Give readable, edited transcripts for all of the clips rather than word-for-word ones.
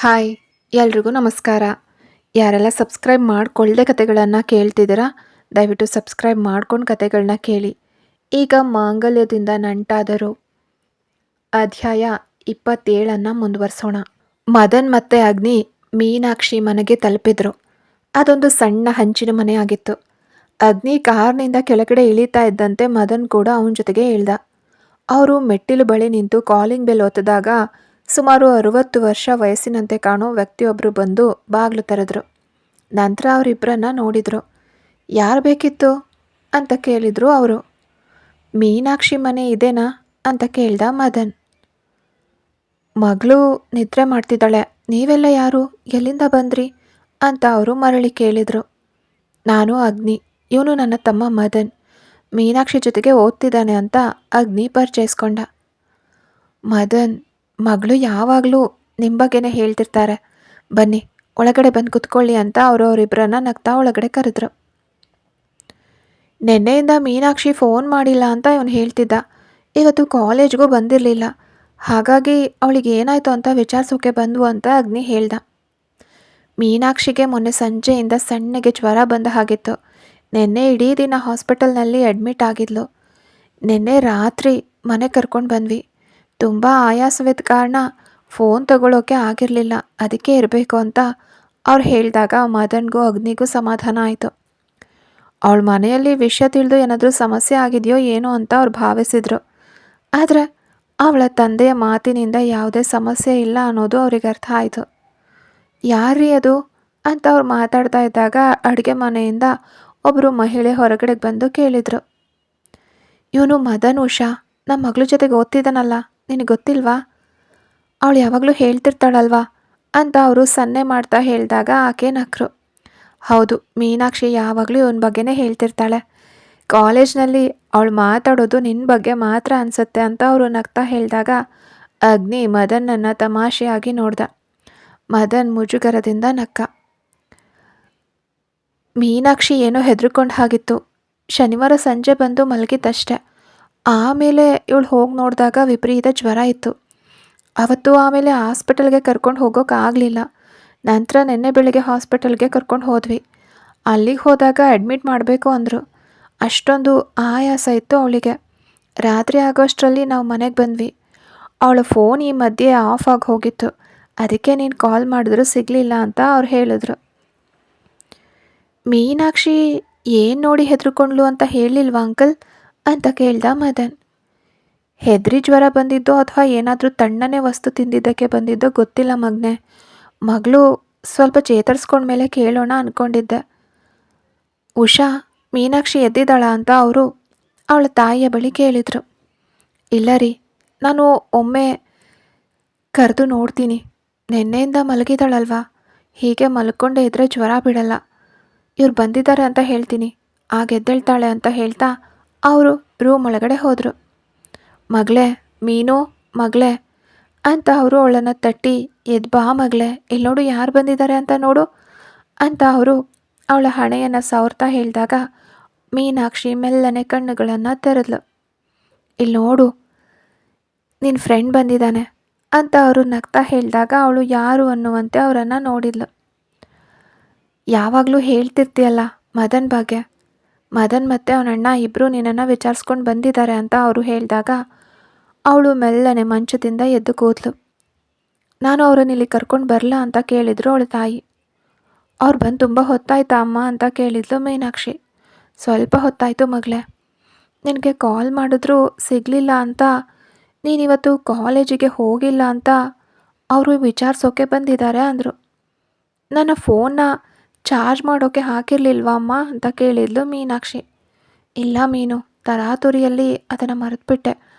Hi ಎಲ್ರಿಗೂ ನಮಸ್ಕಾರ. ಯಾರೆಲ್ಲ ಸಬ್ಸ್ಕ್ರೈಬ್ ಮಾಡ್ಕೊಳ್ಳದೆ ಕತೆಗಳನ್ನು ಕೇಳ್ತಿದ್ದೀರಾ, ದಯವಿಟ್ಟು ಸಬ್ಸ್ಕ್ರೈಬ್ ಮಾಡ್ಕೊಂಡು ಕತೆಗಳನ್ನ ಕೇಳಿ. ಈಗ ಮಾಂಗಲ್ಯದಿಂದ ನಂಟಾದರು ಅಧ್ಯಾಯ 27 ಮುಂದುವರಿಸೋಣ. ಮದನ್ ಮತ್ತೆ ಅಗ್ನಿ ಮೀನಾಕ್ಷಿ ಮನೆಗೆ ತಲುಪಿದ್ರು. ಅದೊಂದು ಸಣ್ಣ ಹಂಚಿನ ಮನೆ ಆಗಿತ್ತು. ಅಗ್ನಿ ಕಾರ್ನಿಂದ ಕೆಳಗಡೆ ಇಳಿತಾ ಇದ್ದಂತೆ ಮದನ್ ಕೂಡ ಅವನ ಜೊತೆಗೆ ಇಳ್ದ. ಅವರು ಮೆಟ್ಟಿಲು ಬಳಿ ನಿಂತು ಕಾಲಿಂಗ್ ಬೆಲ್ ಒತ್ತಿದಾಗ ಸುಮಾರು 60 ವರ್ಷ ವಯಸ್ಸಿನಂತೆ ಕಾಣೋ ವ್ಯಕ್ತಿಯೊಬ್ಬರು ಬಂದು ಬಾಗಿಲು ತೆರೆದ್ರು. ನಂತರ ಅವರಿಬ್ಬರನ್ನ ನೋಡಿದ್ರು. ಯಾರು ಬೇಕಿತ್ತು ಅಂತ ಕೇಳಿದ್ರು ಅವರು. ಮೀನಾಕ್ಷಿ ಮನೆ ಇದೇನಾ ಅಂತ ಕೇಳ್ದ ಮದನ್. ಮಗಳು ನಿದ್ರೆ ಮಾಡ್ತಿದ್ದಾಳೆ, ನೀವೆಲ್ಲ ಯಾರು, ಎಲ್ಲಿಂದ ಬಂದ್ರಿ ಅಂತ ಅವರು ಮರಳಿ ಕೇಳಿದರು. ನಾನು ಅಗ್ನಿ, ಇವನು ನನ್ನ ತಮ್ಮ ಮದನ್, ಮೀನಾಕ್ಷಿ ಜೊತೆಗೆ ಓದ್ತಿದ್ದಾನೆ ಅಂತ ಅಗ್ನಿ ಪರಿಚಯಿಸ್ಕೊಂಡ. ಮದನ್, ಮಗಳು ಯಾವಾಗಲೂ ನಿಮ್ಮ ಬಗ್ಗೆನೇ ಹೇಳ್ತಿರ್ತಾರೆ, ಬನ್ನಿ ಒಳಗಡೆ ಬಂದು ಕುತ್ಕೊಳ್ಳಿ ಅಂತ ಅವರಿಬ್ಬರನ್ನ ನಗ್ತಾ ಒಳಗಡೆ ಕರೆದ್ರು. ನಿನ್ನೆಯಿಂದ ಮೀನಾಕ್ಷಿ ಫೋನ್ ಮಾಡಿಲ್ಲ ಅಂತ ಇವನು ಹೇಳ್ತಿದ್ದ. ಇವತ್ತು ಕಾಲೇಜ್ಗೂ ಬಂದಿರಲಿಲ್ಲ, ಹಾಗಾಗಿ ಅವಳಿಗೆ ಏನಾಯಿತು ಅಂತ ವಿಚಾರಿಸೋಕೆ ಬಂದ್ವು ಅಂತ ಅಗ್ನಿ ಹೇಳ್ದ. ಮೀನಾಕ್ಷಿಗೆ ಮೊನ್ನೆ ಸಂಜೆಯಿಂದ ಸಣ್ಣಗೆ ಜ್ವರ ಬಂದ ಹಾಗಿತ್ತು. ನಿನ್ನೆ ಇಡೀ ದಿನ ಹಾಸ್ಪಿಟಲ್ನಲ್ಲಿ ಅಡ್ಮಿಟ್ ಆಗಿದ್ಲು. ನಿನ್ನೆ ರಾತ್ರಿ ಮನೆ ಕರ್ಕೊಂಡು ಬಂದ್ವಿ. ತುಂಬ ಆಯಾಸವಿದ್ದ ಕಾರಣ ಫೋನ್ ತಗೊಳ್ಳೋಕೆ ಆಗಿರಲಿಲ್ಲ, ಅದಕ್ಕೆ ಇರಬೇಕು ಅಂತ ಅವ್ರು ಹೇಳಿದಾಗ ಮದನ್ಗೂ ಅಗ್ನಿಗೂ ಸಮಾಧಾನ ಆಯಿತು. ಅವಳ ಮನೆಯಲ್ಲಿ ವಿಷಯ ತಿಳಿದು ಏನಾದರೂ ಸಮಸ್ಯೆ ಆಗಿದೆಯೋ ಏನೋ ಅಂತ ಅವ್ರು ಭಾವಿಸಿದ್ರು. ಆದರೆ ಅವಳ ತಂದೆಯ ಮಾತಿನಿಂದ ಯಾವುದೇ ಸಮಸ್ಯೆ ಇಲ್ಲ ಅನ್ನೋದು ಅವ್ರಿಗೆ ಅರ್ಥ ಆಯಿತು. ಯಾರೀ ಅದು ಅಂತ ಅವ್ರು ಮಾತಾಡ್ತಾ ಇದ್ದಾಗ ಅಡುಗೆ ಮನೆಯಿಂದ ಒಬ್ಬರು ಮಹಿಳೆ ಹೊರಗಡೆಗೆ ಬಂದು ಕೇಳಿದರು. ಇವನು ಮದನ್ ಉಷಾ, ನಮ್ಮ ಮಗಳ ಜೊತೆಗೆ ಓದ್ತಿದ್ದಾನಲ್ಲ, ನಿನಗೆ ಗೊತ್ತಿಲ್ವಾ? ಅವಳು ಯಾವಾಗಲೂ ಹೇಳ್ತಿರ್ತಾಳಲ್ವಾ ಅಂತ ಅವರು ಸನ್ನೆ ಮಾಡ್ತಾ ಹೇಳಿದಾಗ ಆಕೆ ನಕ್ರು. ಹೌದು, ಮೀನಾಕ್ಷಿ ಯಾವಾಗಲೂ ಇವನ ಬಗ್ಗೆನೇ ಹೇಳ್ತಿರ್ತಾಳೆ. ಕಾಲೇಜ್ನಲ್ಲಿ ಅವಳು ಮಾತಾಡೋದು ನಿನ್ನ ಬಗ್ಗೆ ಮಾತ್ರ ಅನಿಸುತ್ತೆ ಅಂತ ಅವರು ನಗ್ತಾ ಹೇಳಿದಾಗ ಅಗ್ನಿ ಮದನ್ನನ್ನು ತಮಾಷೆಯಾಗಿ ನೋಡ್ದ. ಮದನ್ ಮುಜುಗರದಿಂದ ನಕ್ಕ. ಮೀನಾಕ್ಷಿ ಏನೋ ಹೆದರ್ಕೊಂಡು ಹಾಗಿತ್ತು. ಶನಿವಾರ ಸಂಜೆ ಬಂದು ಮಲಗಿದ್ದಷ್ಟೆ. ಆಮೇಲೆ ಇವಳು ಹೋಗಿ ನೋಡಿದಾಗ ವಿಪರೀತ ಜ್ವರ ಇತ್ತು. ಅವತ್ತು ಆಮೇಲೆ ಹಾಸ್ಪಿಟಲ್ಗೆ ಕರ್ಕೊಂಡು ಹೋಗೋಕ್ಕಾಗಲಿಲ್ಲ. ನಂತರ ನಿನ್ನೆ ಬೆಳಗ್ಗೆ ಹಾಸ್ಪಿಟಲ್ಗೆ ಕರ್ಕೊಂಡು ಹೋದ್ವಿ. ಅಲ್ಲಿಗೆ ಹೋದಾಗ ಅಡ್ಮಿಟ್ ಮಾಡಬೇಕು ಅಂದರು. ಅಷ್ಟೊಂದು ಆಯಾಸ ಇತ್ತು ಅವಳಿಗೆ. ರಾತ್ರಿ ಆಗೋಷ್ಟರಲ್ಲಿ ನಾವು ಮನೆಗೆ ಬಂದ್ವಿ. ಅವಳ ಫೋನ್ ಈ ಮಧ್ಯೆ ಆಫ್ ಆಗಿ ಹೋಗಿತ್ತು, ಅದಕ್ಕೆ ನೀನು ಕಾಲ್ ಮಾಡಿದ್ರು ಸಿಗಲಿಲ್ಲ ಅಂತ ಅವ್ರು ಹೇಳಿದ್ರು. ಮೀನಾಕ್ಷಿ ಏನು ನೋಡಿ ಹೆದರ್ಕೊಂಡ್ಲು ಅಂತ ಹೇಳಿಲ್ವಾ ಅಂಕಲ್ ಅಂತ ಕೇಳ್ದ ಮದನ್. ಹೆದರಿ ಜ್ವರ ಬಂದಿದ್ದೋ ಅಥವಾ ಏನಾದರೂ ತಣ್ಣನೆ ವಸ್ತು ತಿಂದಿದ್ದಕ್ಕೆ ಬಂದಿದ್ದೋ ಗೊತ್ತಿಲ್ಲ ಮಗನೆ. ಮಗಳು ಸ್ವಲ್ಪ ಚೇತರಿಸ್ಕೊಂಡ್ಮೇಲೆ ಕೇಳೋಣ ಅಂದ್ಕೊಂಡಿದ್ದೆ. ಉಷಾ, ಮೀನಾಕ್ಷಿ ಎದ್ದಿದ್ದಾಳ ಅಂತ ಅವರು ಅವಳ ತಾಯಿಯ ಬಳಿ ಕೇಳಿದರು. ಇಲ್ಲ ರೀ, ನಾನು ಒಮ್ಮೆ ಕರೆದು ನೋಡ್ತೀನಿ. ನಿನ್ನೆಯಿಂದ ಮಲಗಿದಾಳಲ್ವಾ, ಹೀಗೆ ಮಲ್ಕೊಂಡೇ ಇದ್ದರೆ ಜ್ವರ ಬಿಡಲ್ಲ. ಇವ್ರು ಬಂದಿದ್ದಾರೆ ಅಂತ ಹೇಳ್ತೀನಿ, ಆಗ ಎದ್ದೇಳ್ತಾಳೆ ಅಂತ ಹೇಳ್ತಾ ಅವರು ರೂಮ್ ಒಳಗಡೆ ಹೋದರು. ಮಗಳೇ, ಮೀನು ಮಗಳೇ ಅಂತ ಅವರು ಅವಳನ್ನು ತಟ್ಟಿ ಎದ್ದು ಬಾ ಮಗಳೇ, ಇಲ್ಲಿ ನೋಡು ಯಾರು ಬಂದಿದ್ದಾರೆ ಅಂತ ನೋಡು ಅಂತ ಅವರು ಅವಳ ಹಣೆಯನ್ನು ಸವರ್ತಾ ಹೇಳಿದಾಗ ಮೀನಾಕ್ಷಿ ಮೆಲ್ಲನೆ ಕಣ್ಣುಗಳನ್ನು ತೆರೆದ್ಲು. ಇಲ್ಲಿ ನೋಡು, ನಿನ್ನ ಫ್ರೆಂಡ್ ಬಂದಿದ್ದಾನೆ ಅಂತ ಅವರು ನಗ್ತಾ ಹೇಳಿದಾಗ ಅವಳು ಯಾರು ಅನ್ನುವಂತೆ ಅವರನ್ನು ನೋಡಿದ್ಲು. ಯಾವಾಗಲೂ ಹೇಳ್ತಿರ್ತೀಯಲ್ಲ ಮದನ್ ಬಗ್ಗೆ, ಮದನ್ ಮತ್ತು ಅವನ ಅಣ್ಣ ಇಬ್ಬರು ನಿನ್ನನ್ನು ವಿಚಾರಿಸ್ಕೊಂಡು ಬಂದಿದ್ದಾರೆ ಅಂತ ಅವರು ಹೇಳಿದಾಗ ಅವಳು ಮೆಲ್ಲನೆ ಮಂಚದಿಂದ ಎದ್ದು ಕೂದ್ಲು. ನಾನು ಅವರನ್ನು ಇಲ್ಲಿ ಕರ್ಕೊಂಡು ಬರಲ್ಲ ಅಂತ ಕೇಳಿದ್ರು ಅವಳ ತಾಯಿ. ಅವ್ರು ಬಂದು ತುಂಬ ಹೊತ್ತಾಯ್ತಾ ಅಮ್ಮ ಅಂತ ಕೇಳಿದ್ಲು ಮೀನಾಕ್ಷಿ. ಸ್ವಲ್ಪ ಹೊತ್ತಾಯಿತು ಮಗಳೇ, ನಿನಗೆ ಕಾಲ್ ಮಾಡಿದ್ರೂ ಸಿಗಲಿಲ್ಲ ಅಂತ, ನೀನಿವತ್ತು ಕಾಲೇಜಿಗೆ ಹೋಗಿಲ್ಲ ಅಂತ ಅವರು ವಿಚಾರಿಸೋಕೆ ಬಂದಿದ್ದಾರೆ ಅಂದರು. ನನ್ನ ಫೋನ್ನ ಚಾರ್ಜ್ ಮಾಡೋಕ್ಕೆ ಹಾಕಿರಲಿಲ್ವಾ ಅಮ್ಮ ಅಂತ ಕೇಳಿದ್ಲು ಮೀನಾಕ್ಷಿ. ಇಲ್ಲ ಮೀನು, ತರಾತುರಿಯಲ್ಲಿ ಅದನ್ನು ಮರೆತುಬಿಟ್ಟೆ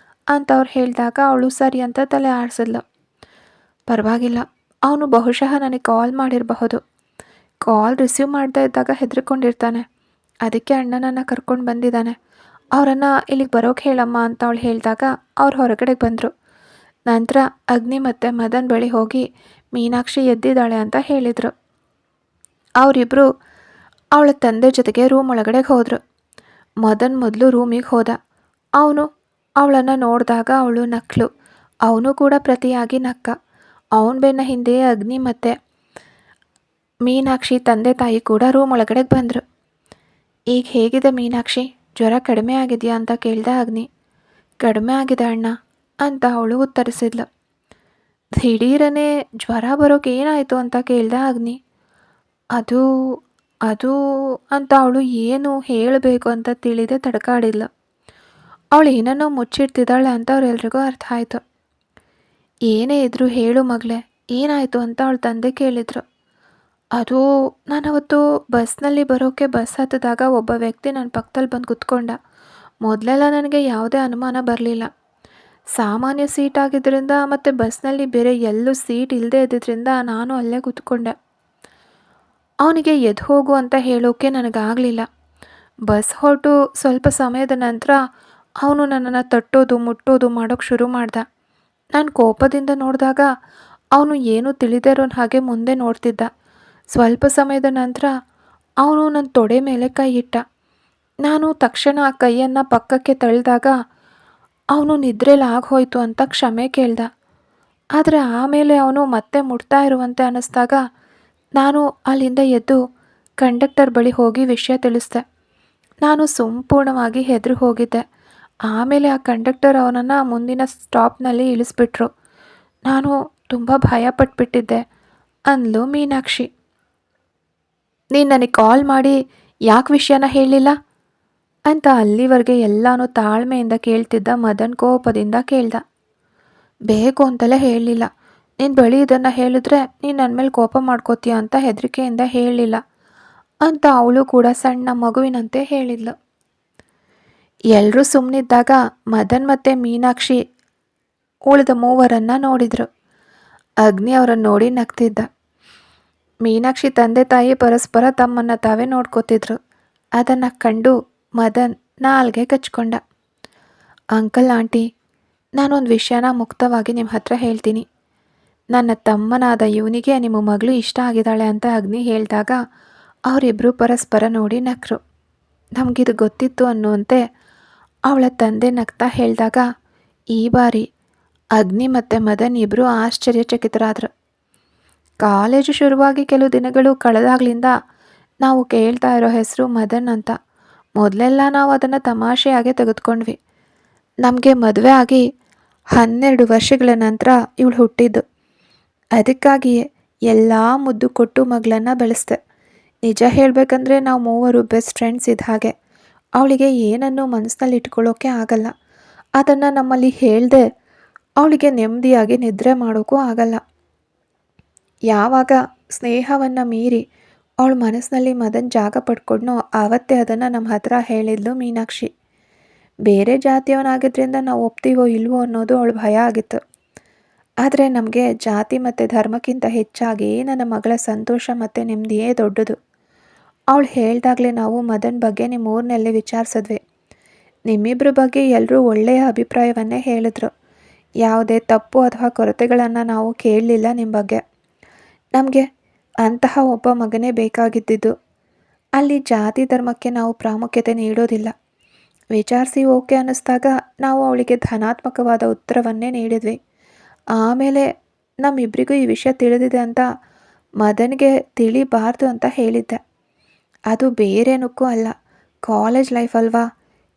ಅಂತ ಅವ್ರು ಹೇಳಿದಾಗ ಅವಳು ಸರಿ ಅಂತ ತಲೆ ಆಡಿಸಿದ್ಲು. ಪರವಾಗಿಲ್ಲ, ಅವನು ಬಹುಶಃ ನನಗೆ ಕಾಲ್ ಮಾಡಿರಬಹುದು. ಕಾಲ್ ರಿಸೀವ್ ಮಾಡದೇ ಇದ್ದಾಗ ಹೆದರ್ಕೊಂಡಿರ್ತಾನೆ, ಅದಕ್ಕೆ ಅಣ್ಣನನ್ನು ಕರ್ಕೊಂಡು ಬಂದಿದ್ದಾನೆ. ಅವರನ್ನು ಇಲ್ಲಿಗೆ ಬರೋಕ್ಕೆ ಹೇಳಮ್ಮ ಅಂತ ಅವಳು ಹೇಳಿದಾಗ ಅವ್ರು ಹೊರಗಡೆ ಬಂದರು. ನಂತರ ಅಗ್ನಿ ಮತ್ತು ಮದನ್ ಬಳಿ ಹೋಗಿ ಮೀನಾಕ್ಷಿ ಎದ್ದಿದ್ದಾಳೆ ಅಂತ ಹೇಳಿದರು. ಅವರಿಬ್ಬರು ಅವಳ ತಂದೆ ಜೊತೆಗೆ ರೂಮ್ ಒಳಗಡೆ ಹೋದರು. ಮದನ್ ಮೊದಲು ರೂಮಿಗೆ ಹೋದ. ಅವನು ಅವಳನ್ನು ನೋಡಿದಾಗ ಅವಳು ನಕ್ಕಳು. ಅವನು ಕೂಡ ಪ್ರತಿಯಾಗಿ ನಕ್ಕ. ಅವನ ಬೆನ್ನ ಹಿಂದೆ ಅಗ್ನಿ ಮತ್ತು ಮೀನಾಕ್ಷಿ ತಂದೆ ತಾಯಿ ಕೂಡ ರೂಮ್ ಒಳಗಡೆ ಬಂದರು. ಈಗ ಹೇಗಿದೆ ಮೀನಾಕ್ಷಿ, ಜ್ವರ ಕಡಿಮೆ ಆಗಿದೆಯಾ ಅಂತ ಕೇಳ್ದ ಅಗ್ನಿ. ಕಡಿಮೆ ಆಗಿದೆ ಅಣ್ಣ ಅಂತ ಅವಳು ಉತ್ತರಿಸಿದ್ಲು. ದಿಢೀರನೇ ಜ್ವರ ಬರೋಕೆ ಏನಾಯಿತು ಅಂತ ಕೇಳ್ದ ಅಗ್ನಿ. ಅದು ಅದು ಅಂತ ಅವಳು ಏನು ಹೇಳಬೇಕು ಅಂತ ತಿಳಿದೇ ತಡ್ಕಾಡಿದ್ಲು. ಅವಳು ಏನನ್ನೋ ಮುಚ್ಚಿಡ್ತಿದ್ದಾಳೆ ಅಂತ ಅವರೆಲ್ರಿಗೂ ಅರ್ಥ ಆಯಿತು. ಏನೇ ಇದ್ರೂ ಹೇಳು ಮಗಳೇ, ಏನಾಯಿತು ಅಂತ ಅವಳ ತಂದೆ ಕೇಳಿದ್ರು. ಅದು ನಾನವತ್ತು ಬಸ್ನಲ್ಲಿ ಬರೋಕ್ಕೆ ಬಸ್ ಹತ್ತಿದಾಗ ಒಬ್ಬ ವ್ಯಕ್ತಿ ನನ್ನ ಪಕ್ಕದಲ್ಲಿ ಬಂದು ಕುತ್ಕೊಂಡ. ಮೊದಲೆಲ್ಲ ನನಗೆ ಯಾವುದೇ ಅನುಮಾನ ಬರಲಿಲ್ಲ. ಸಾಮಾನ್ಯ ಸೀಟ್ ಆಗಿದ್ದರಿಂದ ಮತ್ತು ಬಸ್ನಲ್ಲಿ ಬೇರೆ ಎಲ್ಲೂ ಸೀಟ್ ಇಲ್ಲದೆ ಇದ್ದಿದ್ದರಿಂದ ನಾನು ಅಲ್ಲೇ ಕೂತ್ಕೊಂಡೆ. ಅವನಿಗೆ ಎದ್ದು ಹೋಗು ಅಂತ ಹೇಳೋಕ್ಕೆ ನನಗಾಗಲಿಲ್ಲ. ಬಸ್ ಹೊರಟು ಸ್ವಲ್ಪ ಸಮಯದ ನಂತರ ಅವನು ನನ್ನನ್ನು ತಟ್ಟೋದು ಮುಟ್ಟೋದು ಮಾಡೋಕ್ಕೆ ಶುರು ಮಾಡ್ದ. ನಾನು ಕೋಪದಿಂದ ನೋಡಿದಾಗ ಅವನು ಏನೂ ತಿಳಿದಿರೋನ ಹಾಗೆ ಮುಂದೆ ನೋಡ್ತಿದ್ದ. ಸ್ವಲ್ಪ ಸಮಯದ ನಂತರ ಅವನು ನನ್ನ ತೊಡೆ ಮೇಲೆ ಕೈ ಇಟ್ಟ. ನಾನು ತಕ್ಷಣ ಆ ಕೈಯನ್ನು ಪಕ್ಕಕ್ಕೆ ತಳ್ಳಿದಾಗ ಅವನು ನಿದ್ರೆಲಿ ಆಗೋಯ್ತು ಅಂತ ಕ್ಷಮೆ ಕೇಳ್ದ. ಆದರೆ ಆಮೇಲೆ ಅವನು ಮತ್ತೆ ಮುಟ್ತಾ ಇರುವಂತೆ ಅನ್ನಿಸ್ದಾಗ ನಾನು ಅಲ್ಲಿಂದ ಎದ್ದು ಕಂಡಕ್ಟರ್ ಬಳಿ ಹೋಗಿ ವಿಷಯ ತಿಳಿಸ್ದೆ. ನಾನು ಸಂಪೂರ್ಣವಾಗಿ ಹೆದರು ಹೋಗಿದ್ದೆ. ಆಮೇಲೆ ಆ ಕಂಡಕ್ಟರ್ ಅವನನ್ನು ಮುಂದಿನ ಸ್ಟಾಪ್ನಲ್ಲಿ ಇಳಿಸ್ಬಿಟ್ರು. ನಾನು ತುಂಬ ಭಯಪಟ್ಬಿಟ್ಟಿದ್ದೆ ಅಂದ್ಲು ಮೀನಾಕ್ಷಿ. ನೀನು ನನಗೆ ಕಾಲ್ ಮಾಡಿ ಯಾಕೆ ವಿಷಯನ ಹೇಳಿಲ್ಲ ಅಂತ ಅಲ್ಲಿವರೆಗೆ ಎಲ್ಲನೂ ತಾಳ್ಮೆಯಿಂದ ಕೇಳ್ತಿದ್ದ ಮದನ್ ಕೋಪದಿಂದ ಕೇಳ್ದ. ಬೇಕು ಅಂತಲೇ ಹೇಳಲಿಲ್ಲ. ನೀನು ಬಳಿ ಇದನ್ನು ಹೇಳಿದ್ರೆ ನೀನು ನನ್ನ ಮೇಲೆ ಕೋಪ ಮಾಡ್ಕೋತೀಯ ಅಂತ ಹೆದರಿಕೆಯಿಂದ ಹೇಳಲಿಲ್ಲ ಅಂತ ಅವಳು ಕೂಡ ಸಣ್ಣ ಮಗುವಿನಂತೆ ಹೇಳಿದ್ಲು. ಎಲ್ಲರೂ ಸುಮ್ಮನಿದ್ದಾಗ ಮದನ್ ಮತ್ತು ಮೀನಾಕ್ಷಿ ಉಳಿದ ಮೂವರನ್ನು ನೋಡಿದರು. ಅಗ್ನಿ ಅವರನ್ನು ನೋಡಿ ನಗ್ತಿದ್ದ. ಮೀನಾಕ್ಷಿ ತಂದೆ ತಾಯಿ ಪರಸ್ಪರ ತಮ್ಮನ್ನು ತಾವೇ ನೋಡ್ಕೋತಿದ್ರು. ಅದನ್ನು ಕಂಡು ಮದನ್ ನಾಲ್ಗೆ ಕಚ್ಕೊಂಡ. ಅಂಕಲ್ ಆಂಟಿ, ನಾನೊಂದು ವಿಷಯನ ಮುಕ್ತವಾಗಿ ನಿಮ್ಮ ಹತ್ರ ಹೇಳ್ತೀನಿ. ನನ್ನ ತಮ್ಮನಾದ ಇವನಿಗೆ ನಿಮ್ಮ ಮಗಳು ಇಷ್ಟ ಆಗಿದ್ದಾಳೆ ಅಂತ ಅಗ್ನಿ ಹೇಳಿದಾಗ ಅವರಿಬ್ಬರು ಪರಸ್ಪರ ನೋಡಿ ನಕ್ಕರು. ನಮಗಿದು ಗೊತ್ತಿತ್ತು ಅನ್ನುವಂತೆ ಅವಳ ತಂದೆ ನಗ್ತಾ ಹೇಳಿದಾಗ ಈ ಬಾರಿ ಅಗ್ನಿ ಮತ್ತು ಮದನ್ ಇಬ್ಬರು ಆಶ್ಚರ್ಯಚಕಿತರಾದರು. ಕಾಲೇಜು ಶುರುವಾಗಿ ಕೆಲವು ದಿನಗಳು ಕಳೆದಾಗ್ಲಿಂದ ನಾವು ಕೇಳ್ತಾ ಇರೋ ಹೆಸರು ಮದನ್ ಅಂತ. ಮೊದಲೆಲ್ಲ ನಾವು ಅದನ್ನು ತಮಾಷೆಯಾಗೆ ತೆಗೆದುಕೊಂಡ್ವಿ. ನಮಗೆ ಮದುವೆ ಆಗಿ 12 ವರ್ಷಗಳ ನಂತರ ಇವಳು ಹುಟ್ಟಿದ್ದು. ಅದಕ್ಕಾಗಿಯೇ ಎಲ್ಲ ಮುದ್ದು ಕೊಟ್ಟು ಮಗಳನ್ನು ಬೆಳೆಸ್ದೆ. ನಿಜ ಹೇಳಬೇಕಂದ್ರೆ ನಾವು ಮೂವರು ಬೆಸ್ಟ್ ಫ್ರೆಂಡ್ಸ್ ಇದ್ದ ಹಾಗೆ. ಅವಳಿಗೆ ಏನನ್ನೂ ಮನಸ್ಸಿನಲ್ಲಿ ಇಟ್ಕೊಳ್ಳೋಕ್ಕೆ ಆಗಲ್ಲ. ಅದನ್ನು ನಮ್ಮಲ್ಲಿ ಹೇಳ್ದೆ ಅವಳಿಗೆ ನೆಮ್ಮದಿಯಾಗಿ ನಿದ್ರೆ ಮಾಡೋಕ್ಕೂ ಆಗಲ್ಲ. ಯಾವಾಗ ಸ್ನೇಹವನ್ನು ಮೀರಿ ಅವಳ ಮನಸ್ಸಿನಲ್ಲಿ ಮದನ್ ಜಾಗ ಪಡ್ಕೊಂಡ್ನೋ ಆವತ್ತೇ ಅದನ್ನು ನಮ್ಮ ಹತ್ರ ಹೇಳಿದ್ಲು ಮೀನಾಕ್ಷಿ. ಬೇರೆ ಜಾತಿಯವನಾಗಿದ್ದರಿಂದ ನಾವು ಒಪ್ತೀವೋ ಇಲ್ವೋ ಅನ್ನೋದು ಅವಳ ಭಯ ಆಗಿತ್ತು. ಆದರೆ ನಮಗೆ ಜಾತಿ ಮತ್ತು ಧರ್ಮಕ್ಕಿಂತ ಹೆಚ್ಚಾಗಿ ನನ್ನ ಮಗಳ ಸಂತೋಷ ಮತ್ತು ನೆಮ್ಮದಿಯೇ ದೊಡ್ಡದು. ಅವಳು ಹೇಳ್ದಾಗಲೇ ನಾವು ಮದನ್ ಬಗ್ಗೆ ನಿಮ್ಮ ಊರಿನಲ್ಲಿ ವಿಚಾರಿಸಿದ್ವಿ. ನಿಮ್ಮಿಬ್ಬರ ಬಗ್ಗೆ ಎಲ್ಲರೂ ಒಳ್ಳೆಯ ಅಭಿಪ್ರಾಯವನ್ನೇ ಹೇಳಿದ್ರು. ಯಾವುದೇ ತಪ್ಪು ಅಥವಾ ಕೊರತೆಗಳನ್ನು ನಾವು ಕೇಳಲಿಲ್ಲ ನಿಮ್ಮ ಬಗ್ಗೆ. ನಮಗೆ ಅಂತಹ ಒಬ್ಬ ಮಗನೇ ಬೇಕಾಗಿದ್ದಿದ್ದು. ಅಲ್ಲಿ ಜಾತಿ ಧರ್ಮಕ್ಕೆ ನಾವು ಪ್ರಾಮುಖ್ಯತೆ ನೀಡೋದಿಲ್ಲ. ವಿಚಾರಿಸಿ ಓಕೆ ಅನ್ನಿಸ್ದಾಗ ನಾವು ಅವಳಿಗೆ ಧನಾತ್ಮಕವಾದ ಉತ್ತರವನ್ನೇ ನೀಡಿದ್ವಿ. ಆಮೇಲೆ ನಮ್ಮಿಬ್ಬರಿಗೂ ಈ ವಿಷಯ ತಿಳಿದಿದೆ ಅಂತ ಮದನ್ಗೆ ತಿಳಿಬಾರ್ದು ಅಂತ ಹೇಳಿದ್ದೆ. ಅದು ಬೇರೇನಕ್ಕೂ ಅಲ್ಲ, ಕಾಲೇಜ್ ಲೈಫ್ ಅಲ್ವಾ.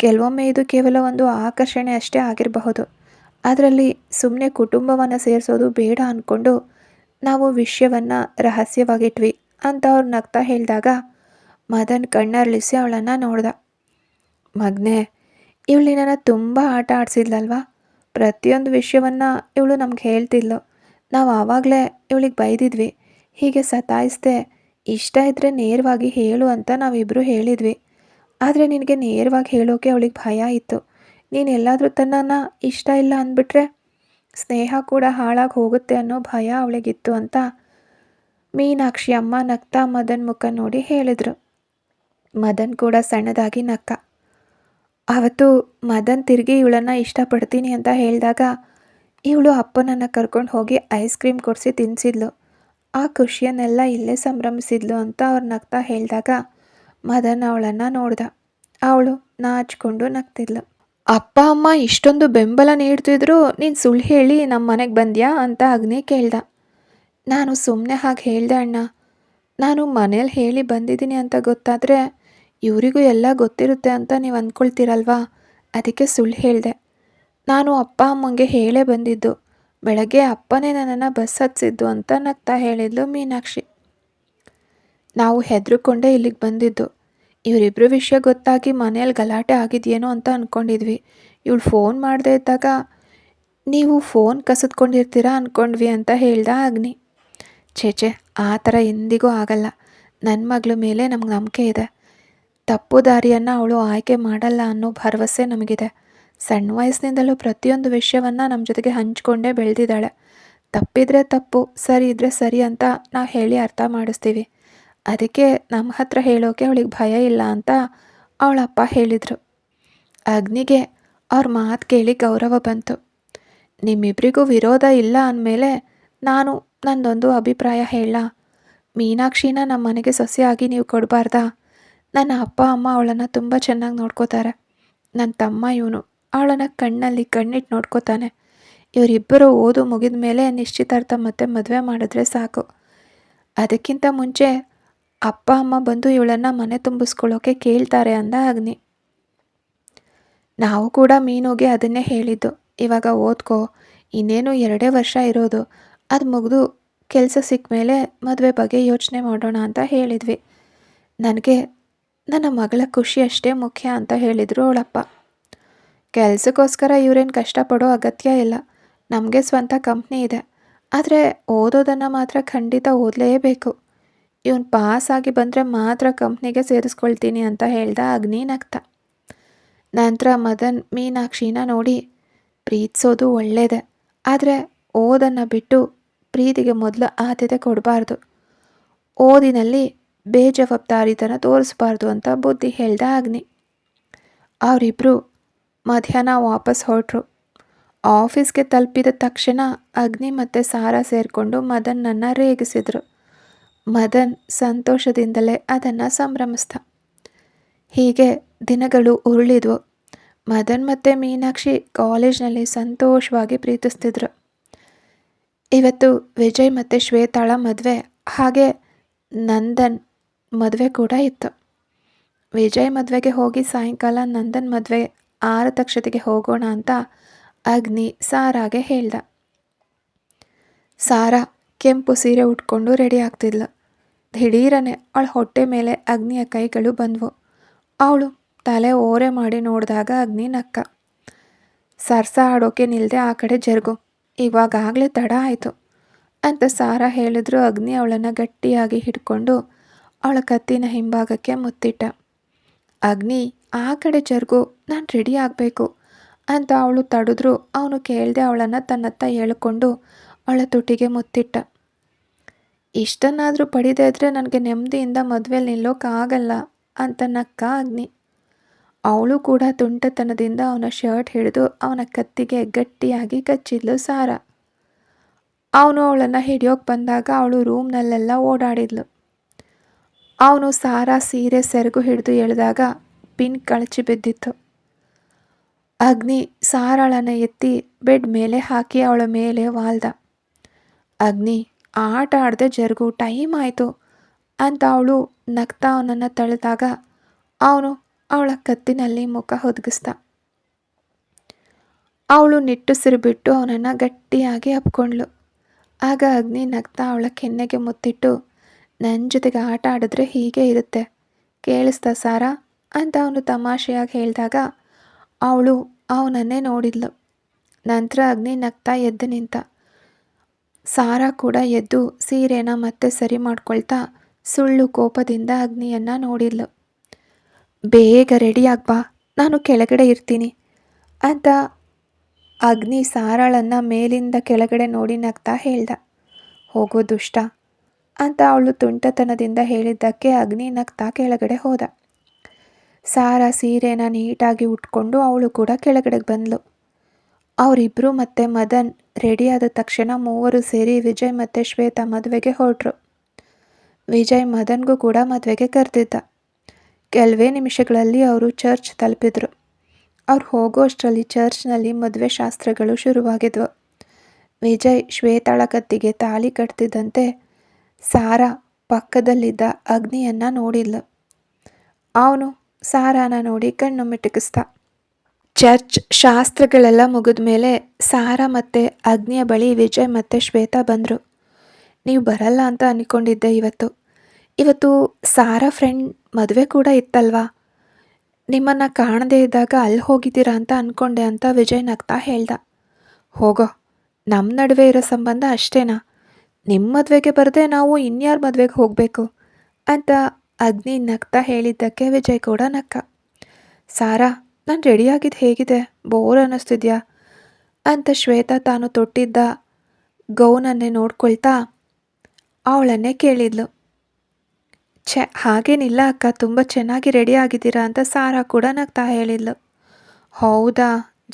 ಕೆಲವೊಮ್ಮೆ ಇದು ಕೇವಲ ಒಂದು ಆಕರ್ಷಣೆ ಅಷ್ಟೇ ಆಗಿರಬಹುದು. ಅದರಲ್ಲಿ ಸುಮ್ಮನೆ ಕುಟುಂಬವನ್ನು ಸೇರಿಸೋದು ಬೇಡ ಅಂದ್ಕೊಂಡು ನಾವು ವಿಷಯವನ್ನು ರಹಸ್ಯವಾಗಿಟ್ವಿ ಅಂತ ಅವ್ರು ನಗ್ತಾ ಹೇಳಿದಾಗ ಮದನ್ ಕಣ್ಣರಳಿಸಿ ಅವಳನ್ನು ನೋಡ್ದ. ಮಗನೇ, ಇವಳು ನಿನ್ನನ್ನು ತುಂಬ ಆಟ ಆಡಿಸಿದ್ಲಲ್ವಾ. ಪ್ರತಿಯೊಂದು ವಿಷಯವನ್ನು ಇವಳು ನಮ್ಗೆ ಹೇಳ್ತಿದ್ಲು. ನಾವು ಆವಾಗಲೇ ಇವಳಿಗೆ ಬೈದಿದ್ವಿ. ಹೀಗೆ ಸತಾಯಿಸ್ದೆ, ಇಷ್ಟ ಇದ್ದರೆ ನೇರವಾಗಿ ಹೇಳು ಅಂತ ನಾವಿಬ್ಬರು ಹೇಳಿದ್ವಿ. ಆದರೆ ನಿನಗೆ ನೇರವಾಗಿ ಹೇಳೋಕೆ ಅವಳಿಗೆ ಭಯ ಇತ್ತು. ನೀನು ಎಲ್ಲಾದರೂ ತನ್ನನ್ನು ಇಷ್ಟ ಇಲ್ಲ ಅಂದ್ಬಿಟ್ರೆ ಸ್ನೇಹ ಕೂಡ ಹಾಳಾಗಿ ಹೋಗುತ್ತೆ ಅನ್ನೋ ಭಯ ಅವಳಿಗಿತ್ತು ಅಂತ ಮೀನಾಕ್ಷಿ ಅಮ್ಮ ನಗ್ತಾ ಮದನ್ ಮುಖ ನೋಡಿ ಹೇಳಿದರು. ಮದನ್ ಕೂಡ ಸಣ್ಣದಾಗಿ ನಕ್ಕ. ಆವತ್ತು ಮದನ್ ತಿರುಗಿ ಇವಳನ್ನು ಇಷ್ಟಪಡ್ತೀನಿ ಅಂತ ಹೇಳಿದಾಗ ಇವಳು ಅಪ್ಪನನ್ನು ಕರ್ಕೊಂಡು ಹೋಗಿ ಐಸ್ ಕ್ರೀಮ್ ಕೊಡಿಸಿ ತಿನ್ನಿಸಿದ್ಲು. ಆ ಖುಷಿಯನ್ನೆಲ್ಲ ಇಲ್ಲೇ ಸಂಭ್ರಮಿಸಿದ್ಲು ಅಂತ ಅವ್ರು ನಗ್ತಾ ಹೇಳಿದಾಗ ಮದನ್ ಅವಳನ್ನು ನೋಡ್ದ. ಅವಳು ನಾಚಿಕೊಂಡು ನಗ್ತಿದ್ಲು. ಅಪ್ಪ ಅಮ್ಮ ಇಷ್ಟೊಂದು ಬೆಂಬಲ ನೀಡ್ತಿದ್ರು, ನೀನು ಸುಳ್ಳು ಹೇಳಿ ನಮ್ಮ ಮನೆಗೆ ಬಂದ್ಯಾ ಅಂತ ಅಗ್ನಿ ಕೇಳ್ದ. ನಾನು ಸುಮ್ಮನೆ ಹಾಗೆ ಹೇಳಿದೆ ಅಣ್ಣ. ನಾನು ಮನೇಲಿ ಹೇಳಿ ಬಂದಿದ್ದೀನಿ ಅಂತ ಗೊತ್ತಾದರೆ ಇವರಿಗೂ ಎಲ್ಲ ಗೊತ್ತಿರುತ್ತೆ ಅಂತ ನೀವು ಅಂದ್ಕೊಳ್ತೀರಲ್ವಾ, ಅದಕ್ಕೆ ಸುಳ್ಳು ಹೇಳಿದೆ. ನಾನು ಅಪ್ಪ ಅಮ್ಮಂಗೆ ಹೇಳೇ ಬಂದಿದ್ದು. ಬೆಳಗ್ಗೆ ಅಪ್ಪನೇ ನನ್ನನ್ನು ಬಸ್ ಹತ್ತಿಸಿದ್ದು ಅಂತ ನಗ್ತಾ ಹೇಳಿದ್ಲು ಮೀನಾಕ್ಷಿ. ನಾವು ಹೆದರ್ಕೊಂಡೇ ಇಲ್ಲಿಗೆ ಬಂದಿದ್ದು. ಇವರಿಬ್ಬರು ವಿಷಯ ಗೊತ್ತಾಗಿ ಮನೇಲಿ ಗಲಾಟೆ ಆಗಿದೆಯೇನೋ ಅಂತ ಅಂದ್ಕೊಂಡಿದ್ವಿ. ಇವಳು ಫೋನ್ ಮಾಡದೇ ಇದ್ದಾಗ ನೀವು ಫೋನ್ ಕಸಿದ್ಕೊಂಡಿರ್ತೀರಾ ಅಂದ್ಕೊಂಡ್ವಿ ಅಂತ ಹೇಳ್ದ ಅಗ್ನಿ. ಛೇ ಆ ಥರ ಎಂದಿಗೂ ಆಗಲ್ಲ. ನನ್ನ ಮಗಳ ಮೇಲೆ ನಮ್ಗೆ ನಂಬಿಕೆ ಇದೆ. ತಪ್ಪು ದಾರಿಯನ್ನು ಅವಳು ಆಯ್ಕೆ ಮಾಡಲ್ಲ ಅನ್ನೋ ಭರವಸೆ ನಮಗಿದೆ. ಸಣ್ಣ ವಯಸ್ಸಿನಿಂದಲೂ ಪ್ರತಿಯೊಂದು ವಿಷಯವನ್ನು ನಮ್ಮ ಜೊತೆಗೆ ಹಂಚ್ಕೊಂಡೇ ಬೆಳೆದಿದ್ದಾಳೆ. ತಪ್ಪಿದರೆ ತಪ್ಪು, ಸರಿ ಇದ್ದರೆ ಸರಿ ಅಂತ ನಾವು ಹೇಳಿ ಅರ್ಥ ಮಾಡಿಸ್ತೀವಿ. ಅದಕ್ಕೆ ನಮ್ಮ ಹತ್ರ ಹೇಳೋಕೆ ಅವಳಿಗೆ ಭಯ ಇಲ್ಲ ಅಂತ ಅವಳಪ್ಪ ಹೇಳಿದರು. ಅಗ್ನಿಗೆ ಅವ್ರ ಮಾತು ಕೇಳಿ ಗೌರವ ಬಂತು. ನಿಮ್ಮಿಬ್ಬರಿಗೂ ವಿರೋಧ ಇಲ್ಲ ಅಂದಮೇಲೆ ನಾನು ನನ್ನದೊಂದು ಅಭಿಪ್ರಾಯ ಹೇಳ. ಮೀನಾಕ್ಷಿನ ನಮ್ಮ ಮನೆಗೆ ಸೊಸೆಯಾಗಿ ನೀವು ಕೊಡಬಾರ್ದಾ? ನನ್ನ ಅಪ್ಪ ಅಮ್ಮ ಅವಳನ್ನು ತುಂಬ ಚೆನ್ನಾಗಿ ನೋಡ್ಕೋತಾರೆ. ನನ್ನ ತಮ್ಮ ಇವನು ಅವಳನ್ನು ಕಣ್ಣಲ್ಲಿ ಕಣ್ಣಿಟ್ಟು ನೋಡ್ಕೋತಾನೆ. ಇವರಿಬ್ಬರು ಓದು ಮುಗಿದ ಮೇಲೆ ನಿಶ್ಚಿತಾರ್ಥ ಮತ್ತೆ ಮದುವೆ ಮಾಡಿದ್ರೆ ಸಾಕು. ಅದಕ್ಕಿಂತ ಮುಂಚೆ ಅಪ್ಪ ಅಮ್ಮ ಬಂದು ಇವಳನ್ನು ಮನೆ ತುಂಬಿಸ್ಕೊಳ್ಳೋಕೆ ಕೇಳ್ತಾರೆ ಅಂದ ಅಗ್ನಿ. ನಾವು ಕೂಡ ಮೀನುಗೆ ಅದನ್ನೇ ಹೇಳಿದ್ದು. ಇವಾಗ ಓದ್ಕೋ, ಇನ್ನೇನು 2 ವರ್ಷ ಇರೋದು, ಅದು ಮುಗಿದು ಕೆಲಸ ಸಿಕ್ಕ ಮೇಲೆ ಮದುವೆ ಬಗ್ಗೆ ಯೋಚನೆ ಮಾಡೋಣ ಅಂತ ಹೇಳಿದ್ವಿ. ನನಗೆ ನನ್ನ ಮಗಳ ಖುಷಿ ಅಷ್ಟೇ ಮುಖ್ಯ ಅಂತ ಹೇಳಿದರು ಅವಳಪ್ಪ. ಕೆಲಸಕ್ಕೋಸ್ಕರ ಇವರೇನು ಕಷ್ಟಪಡೋ ಅಗತ್ಯ ಇಲ್ಲ. ನಮಗೆ ಸ್ವಂತ ಕಂಪ್ನಿ ಇದೆ. ಆದರೆ ಓದೋದನ್ನು ಮಾತ್ರ ಖಂಡಿತ ಓದಲೇಬೇಕು. ಇವನು ಪಾಸಾಗಿ ಬಂದರೆ ಮಾತ್ರ ಕಂಪ್ನಿಗೆ ಸೇರಿಸ್ಕೊಳ್ತೀನಿ ಅಂತ ಹೇಳ್ದ ಅಗ್ನಿ ನಗ್ತಾ. ನಂತರ ಮದನ್ ಮೀನಾಕ್ಷಿನ ನೋಡಿ, ಪ್ರೀತಿಸೋದು ಒಳ್ಳೆಯದೇ, ಆದರೆ ಓದನ್ನು ಬಿಟ್ಟು ಪ್ರೀತಿಗೆ ಮೊದಲು ಆದ್ಯತೆ ಕೊಡಬಾರ್ದು. ಓದಿನಲ್ಲಿ ಬೇಜವಾಬ್ದಾರಿತನ ತೋರಿಸ್ಬಾರ್ದು ಅಂತ ಬುದ್ಧಿ ಹೇಳ್ದ ಅಗ್ನಿ. ಅವರಿಬ್ಬರು ಮಧ್ಯಾಹ್ನ ವಾಪಸ್ ಹೊರಟರು. ಆಫೀಸ್ಗೆ ತಲುಪಿದ ತಕ್ಷಣ ಅಗ್ನಿ ಮತ್ತು ಸಾರಾ ಸೇರಿಕೊಂಡು ಮದನ್ನನ್ನು ರೇಗಿಸಿದ್ರು. ಮದನ್ ಸಂತೋಷದಿಂದಲೇ ಅದನ್ನು ಸಂಭ್ರಮಿಸ್ದ. ಹೀಗೆ ದಿನಗಳು ಉರುಳಿದ್ವು. ಮದನ್ ಮತ್ತು ಮೀನಾಕ್ಷಿ ಕಾಲೇಜ್ನಲ್ಲಿ ಸಂತೋಷವಾಗಿ ಪ್ರೀತಿಸ್ತಿದ್ರು. ಇವತ್ತು ವಿಜಯ್ ಮತ್ತು ಶ್ವೇತಾಳ ಮದುವೆ, ಹಾಗೆ ನಂದನ್ ಮದುವೆ ಕೂಡ ಇತ್ತು. ವಿಜಯ್ ಮದುವೆಗೆ ಹೋಗಿ ಸಾಯಂಕಾಲ ನಂದನ್ ಮದುವೆ ಆರತಕ್ಷತೆಗೆ ಹೋಗೋಣ ಅಂತ ಅಗ್ನಿ ಸಾರಾಗೆ ಹೇಳ್ದ. ಸಾರಾ ಕೆಂಪು ಸೀರೆ ಉಟ್ಕೊಂಡು ರೆಡಿ ಆಗ್ತಿದ್ಲು. ದಿಢೀರನೆ ಅವಳ ಹೊಟ್ಟೆ ಮೇಲೆ ಅಗ್ನಿಯ ಕೈಗಳು ಬಂದವು. ಅವಳು ತಲೆ ಓರೆ ಮಾಡಿ ನೋಡಿದಾಗ ಅಗ್ನಿ ನಕ್ಕ. ಸರ್ಸ ಆಡೋಕೆ ನಿಲ್ಲದೆ ಆ ಕಡೆ ಜರುಗು, ಇವಾಗಲೇ ತಡ ಆಯಿತು ಅಂತ ಸಾರಾ ಹೇಳಿದ್ರು. ಅಗ್ನಿ ಅವಳನ್ನು ಗಟ್ಟಿಯಾಗಿ ಹಿಡ್ಕೊಂಡು ಅವಳ ಕತ್ತಿನ ಹಿಂಭಾಗಕ್ಕೆ ಮುತ್ತಿಟ್ಟ. ಅಗ್ನಿ ಆ ಕಡೆ ಜರುಗು, ನಾನು ರೆಡಿ ಆಗಬೇಕು ಅಂತ ಅವಳು ತಡೆದ್ರು. ಅವನು ಕೇಳದೆ ಅವಳನ್ನು ತನ್ನತ್ತ ಎಳ್ಕೊಂಡು ಅವಳ ತುಟಿಗೆ ಮುತ್ತಿಟ್ಟ. ಇಷ್ಟನ್ನಾದರೂ ಪಡಿದೇ ಇದ್ರೆ ನನಗೆ ನೆಮ್ಮದಿಯಿಂದ ಮದುವೆಲಿ ನಿಲ್ಲೋಕ್ಕಾಗಲ್ಲ ಅಂತ ನಕ್ಕ ಅಗ್ನಿ. ಅವಳು ಕೂಡ ತುಂಟತನದಿಂದ ಅವನ ಶರ್ಟ್ ಹಿಡಿದು ಅವನ ಕತ್ತಿಗೆ ಗಟ್ಟಿಯಾಗಿ ಕಚ್ಚಿದ್ಲು ಸಾರಾ. ಅವನು ಅವಳನ್ನು ಹಿಡಿಯೋಕೆ ಬಂದಾಗ ಅವಳು ರೂಮ್ನಲ್ಲೆಲ್ಲ ಓಡಾಡಿದ್ಲು. ಅವನು ಸಾರಾ ಸೀರೆ ಸೆರಗು ಹಿಡಿದು ಎಳೆದಾಗ ಪಿನ್ ಕಳಚಿ ಬಿದ್ದಿತ್ತು. ಅಗ್ನಿ ಸಾರಾಳನ್ನು ಎತ್ತಿ ಬೆಡ್ ಮೇಲೆ ಹಾಕಿ ಅವಳ ಮೇಲೆ ವಾಲ್ದ. ಅಗ್ನಿ ಆಟ ಆಡದೆ ಜರುಗು, ಟೈಮ್ ಆಯಿತು ಅಂತ ಅವಳು ನಗ್ತಾ ಅವನನ್ನು ತಳೆದಾಗ ಅವನು ಅವಳ ಕತ್ತಿನಲ್ಲಿ ಮುಖ ಹೊದಗಿಸ್ದ. ಅವಳು ನಿಟ್ಟುಸಿರು ಬಿಟ್ಟು ಅವನನ್ನು ಗಟ್ಟಿಯಾಗಿ ಅಪ್ಕೊಂಡ್ಳು. ಆಗ ಅಗ್ನಿ ನಗ್ತಾ ಅವಳ ಕೆನ್ನೆಗೆ ಮುತ್ತಿಟ್ಟು, ನನ್ನ ಜೊತೆಗೆ ಆಟ ಆಡಿದ್ರೆ ಹೀಗೆ ಇರುತ್ತೆ, ಕೇಳಿಸ್ತಾ ಸಾರಾ ಅಂತ ಅವನು ತಮಾಷೆಯಾಗಿ ಹೇಳಿದಾಗ ಅವಳು ಅವನನ್ನೇ ನೋಡಿದ್ಲು. ನಂತರ ಅಗ್ನಿ ನಗ್ತಾ ಎದ್ದು ನಿಂತ. ಸಾರಾ ಕೂಡ ಎದ್ದು ಸೀರೆನ ಮತ್ತೆ ಸರಿ ಮಾಡ್ಕೊಳ್ತಾ ಸುಳ್ಳು ಕೋಪದಿಂದ ಅಗ್ನಿಯನ್ನು ನೋಡಿದ್ಲು. ಬೇಗ ರೆಡಿ ಆಗ್ಬಾ, ನಾನು ಕೆಳಗಡೆ ಇರ್ತೀನಿ ಅಂತ ಅಗ್ನಿ ಸಾರಾಳನ್ನು ಮೇಲಿಂದ ಕೆಳಗಡೆ ನೋಡಿ ನಗ್ತಾ ಹೇಳ್ದ. ಹೋಗೋ ದುಷ್ಟ ಅಂತ ಅವಳು ತುಂಟತನದಿಂದ ಹೇಳಿದ್ದಕ್ಕೆ ಅಗ್ನಿ ನಗ್ತಾ ಕೆಳಗಡೆ ಹೋದ. ಸಾರಾ ಸೀರೆನ ನೀಟಾಗಿ ಉಟ್ಕೊಂಡು ಅವಳು ಕೂಡ ಕೆಳಗಡೆಗೆ ಬಂದಳು. ಅವರಿಬ್ಬರು ಮತ್ತು ಮದನ್ ರೆಡಿಯಾದ ತಕ್ಷಣ ಮೂವರು ಸೇರಿ ವಿಜಯ್ ಮತ್ತು ಶ್ವೇತಾ ಮದುವೆಗೆ ಹೊರಟರು. ವಿಜಯ್ ಮದನ್ಗೂ ಕೂಡ ಮದುವೆಗೆ ಕರೆದಿದ್ದ. ಕೆಲವೇ ನಿಮಿಷಗಳಲ್ಲಿ ಅವರು ಚರ್ಚ್ ತಲುಪಿದ್ರು. ಅವ್ರು ಹೋಗೋ ಅಷ್ಟರಲ್ಲಿ ಚರ್ಚ್ನಲ್ಲಿ ಮದುವೆ ಶಾಸ್ತ್ರಗಳು ಶುರುವಾಗಿದ್ವು. ವಿಜಯ್ ಶ್ವೇತಾಳ ಕತ್ತಿಗೆ ತಾಳಿ ಕಟ್ತಿದ್ದಂತೆ ಸಾರಾ ಪಕ್ಕದಲ್ಲಿದ್ದ ಅಗ್ನಿಯನ್ನ ನೋಡಿದ್ಲು. ಅವನು ಸಾರಾನ ನೋಡಿ ಕಣ್ಣು ಮಿಟುಕಿಸ್ದ. ಚರ್ಚ್ ಶಾಸ್ತ್ರಗಳೆಲ್ಲ ಮುಗಿದ ಮೇಲೆ ಸಾರಾ ಮತ್ತು ಅಗ್ನಿಯ ಬಳಿ ವಿಜಯ್ ಮತ್ತು ಶ್ವೇತಾ ಬಂದರು. ನೀವು ಬರಲ್ಲ ಅಂತ ಅಂದ್ಕೊಂಡಿದ್ದೆ. ಇವತ್ತು ಸಾರಾ ಫ್ರೆಂಡ್ ಮದುವೆ ಕೂಡ ಇತ್ತಲ್ವಾ, ನಿಮ್ಮನ್ನು ಕಾಣದೇ ಇದ್ದಾಗ ಅಲ್ಲಿ ಹೋಗಿದ್ದೀರಾ ಅಂತ ಅಂದ್ಕೊಂಡೆ ಅಂತ ವಿಜಯ್ ನಗ್ತಾ ಹೇಳ್ದ. ಹೋಗೋ, ನಮ್ಮ ನಡುವೆ ಇರೋ ಸಂಬಂಧ ಅಷ್ಟೇನಾ? ನಿಮ್ಮ ಮದುವೆಗೆ ಬರದೆ ನಾವು ಇನ್ಯಾರ ಮದುವೆಗೆ ಹೋಗಬೇಕು ಅಂತ ಅಗ್ನಿ ನಗ್ತಾ ಹೇಳಿದ್ದಕ್ಕೆ ವಿಜಯ್ ಕೂಡ ನಕ್ಕ. ಸಾರಾ, ನಾನು ರೆಡಿಯಾಗಿದ್ದು ಹೇಗಿದೆ? ಬೋರ್ ಅನ್ನಿಸ್ತಿದ್ಯಾ ಅಂತ ಶ್ವೇತಾ ತಾನು ತೊಟ್ಟಿದ್ದ ಗೌನನ್ನೇ ನೋಡ್ಕೊಳ್ತಾ ಅವಳನ್ನೇ ಕೇಳಿದ್ಲು. ಹಾಗೇನಿಲ್ಲ ಅಕ್ಕ, ತುಂಬ ಚೆನ್ನಾಗಿ ರೆಡಿ ಆಗಿದ್ದೀರಾ ಅಂತ ಸಾರಾ ಕೂಡ ನಗ್ತಾ ಹೇಳಿದ್ಲು. ಹೌದಾ,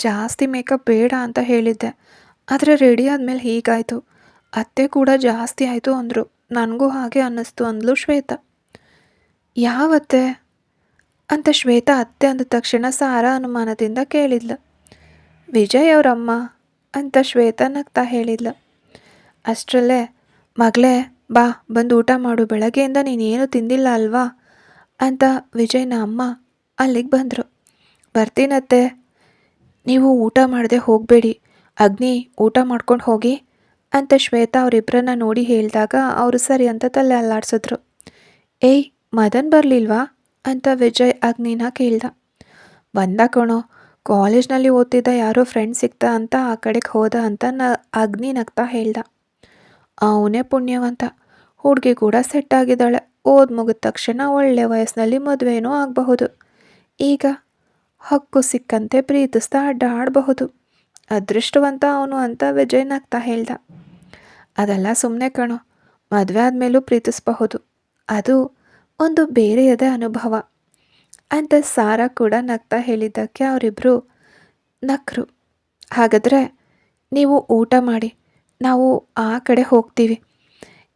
ಜಾಸ್ತಿ ಮೇಕಪ್ ಬೇಡ ಅಂತ ಹೇಳಿದ್ದೆ, ಆದರೆ ರೆಡಿ ಆದಮೇಲೆ ಹೀಗಾಯಿತು. ಅತ್ತೆ ಕೂಡ ಜಾಸ್ತಿ ಆಯಿತು ಅಂದರು. ನನಗೂ ಹಾಗೆ ಅನ್ನಿಸ್ತು ಅಂದ್ಲು ಶ್ವೇತಾ. ಯಾವತ್ತೆ ಅಂತ ಶ್ವೇತಾ ಅತ್ತೆ ಅಂದ ತಕ್ಷಣ ಸಾರಾ ಅನುಮಾನದಿಂದ ಕೇಳಿದ್ಲು. ವಿಜಯ್ ಅವರಮ್ಮ ಅಂತ ಶ್ವೇತಾ ನಗ್ತಾ ಹೇಳಿದ್ಲು. ಅಷ್ಟರಲ್ಲೇ ಮಗಳೇ ಬಾ, ಬಂದು ಊಟ ಮಾಡು, ಬೆಳಗ್ಗೆಯಿಂದ ನೀನೇನು ತಿಂದಿಲ್ಲ ಅಲ್ವಾ ಅಂತ ವಿಜಯ್ನ ಅಮ್ಮ ಅಲ್ಲಿಗೆ ಬಂದರು. ಬರ್ತೀನತ್ತೆ. ನೀವು ಊಟ ಮಾಡದೆ ಹೋಗಬೇಡಿ, ಅಗ್ನಿ ಊಟ ಮಾಡ್ಕೊಂಡು ಹೋಗಿ ಅಂತ ಶ್ವೇತಾ ಅವರಿಬ್ಬರನ್ನ ನೋಡಿ ಹೇಳಿದಾಗ ಅವರು ಸರಿ ಅಂತ ತಲೆ ಅಲ್ಲಾಡ್ಸಿದ್ರು. ಏಯ್, ಮದನ್ ಬರಲಿಲ್ವಾ ಅಂತ ವಿಜಯ್ ಅಗ್ನಿನ ಕೇಳ್ದ. ಬಂದ ಕಣೋ, ಕಾಲೇಜ್ನಲ್ಲಿ ಓದ್ತಿದ್ದ ಯಾರೋ ಫ್ರೆಂಡ್ ಸಿಗ್ತಾ ಅಂತ ಆ ಕಡೆಗೆ ಹೋದ ಅಂತ ಅಗ್ನಿ ನಗ್ತಾ ಹೇಳ್ದ. ಅವನೇ ಪುಣ್ಯವಂತ, ಹುಡುಗಿ ಕೂಡ ಸೆಟ್ ಆಗಿದ್ದಾಳೆ. ಓದ್ ಮುಗಿದ ತಕ್ಷಣ ಒಳ್ಳೆ ವಯಸ್ಸಿನಲ್ಲಿ ಮದುವೆನೂ ಆಗಬಹುದು. ಈಗ ಹಕ್ಕು ಸಿಕ್ಕಂತೆ ಪ್ರೀತಿಸ್ತಾ ಅಡ್ಡಾಡಬಹುದು. ಅದೃಷ್ಟವಂತ ಅವನು ಅಂತ ವಿಜಯ್ ನಗ್ತಾ ಹೇಳ್ದ. ಅದೆಲ್ಲ ಸುಮ್ಮನೆ ಕಣೋ, ಮದುವೆ ಆದಮೇಲೂ ಪ್ರೀತಿಸಬಹುದು, ಅದು ಒಂದು ಬೇರೆಯದೇ ಅನುಭವ ಅಂತ ಸಾರಾ ಕೂಡ ನಗ್ತಾ ಹೇಳಿದ್ದಕ್ಕೆ ಅವರಿಬ್ಬರು ನಕ್ಕರು. ಹಾಗಾದರೆ ನೀವು ಊಟ ಮಾಡಿ, ನಾವು ಆ ಕಡೆ ಹೋಗ್ತೀವಿ,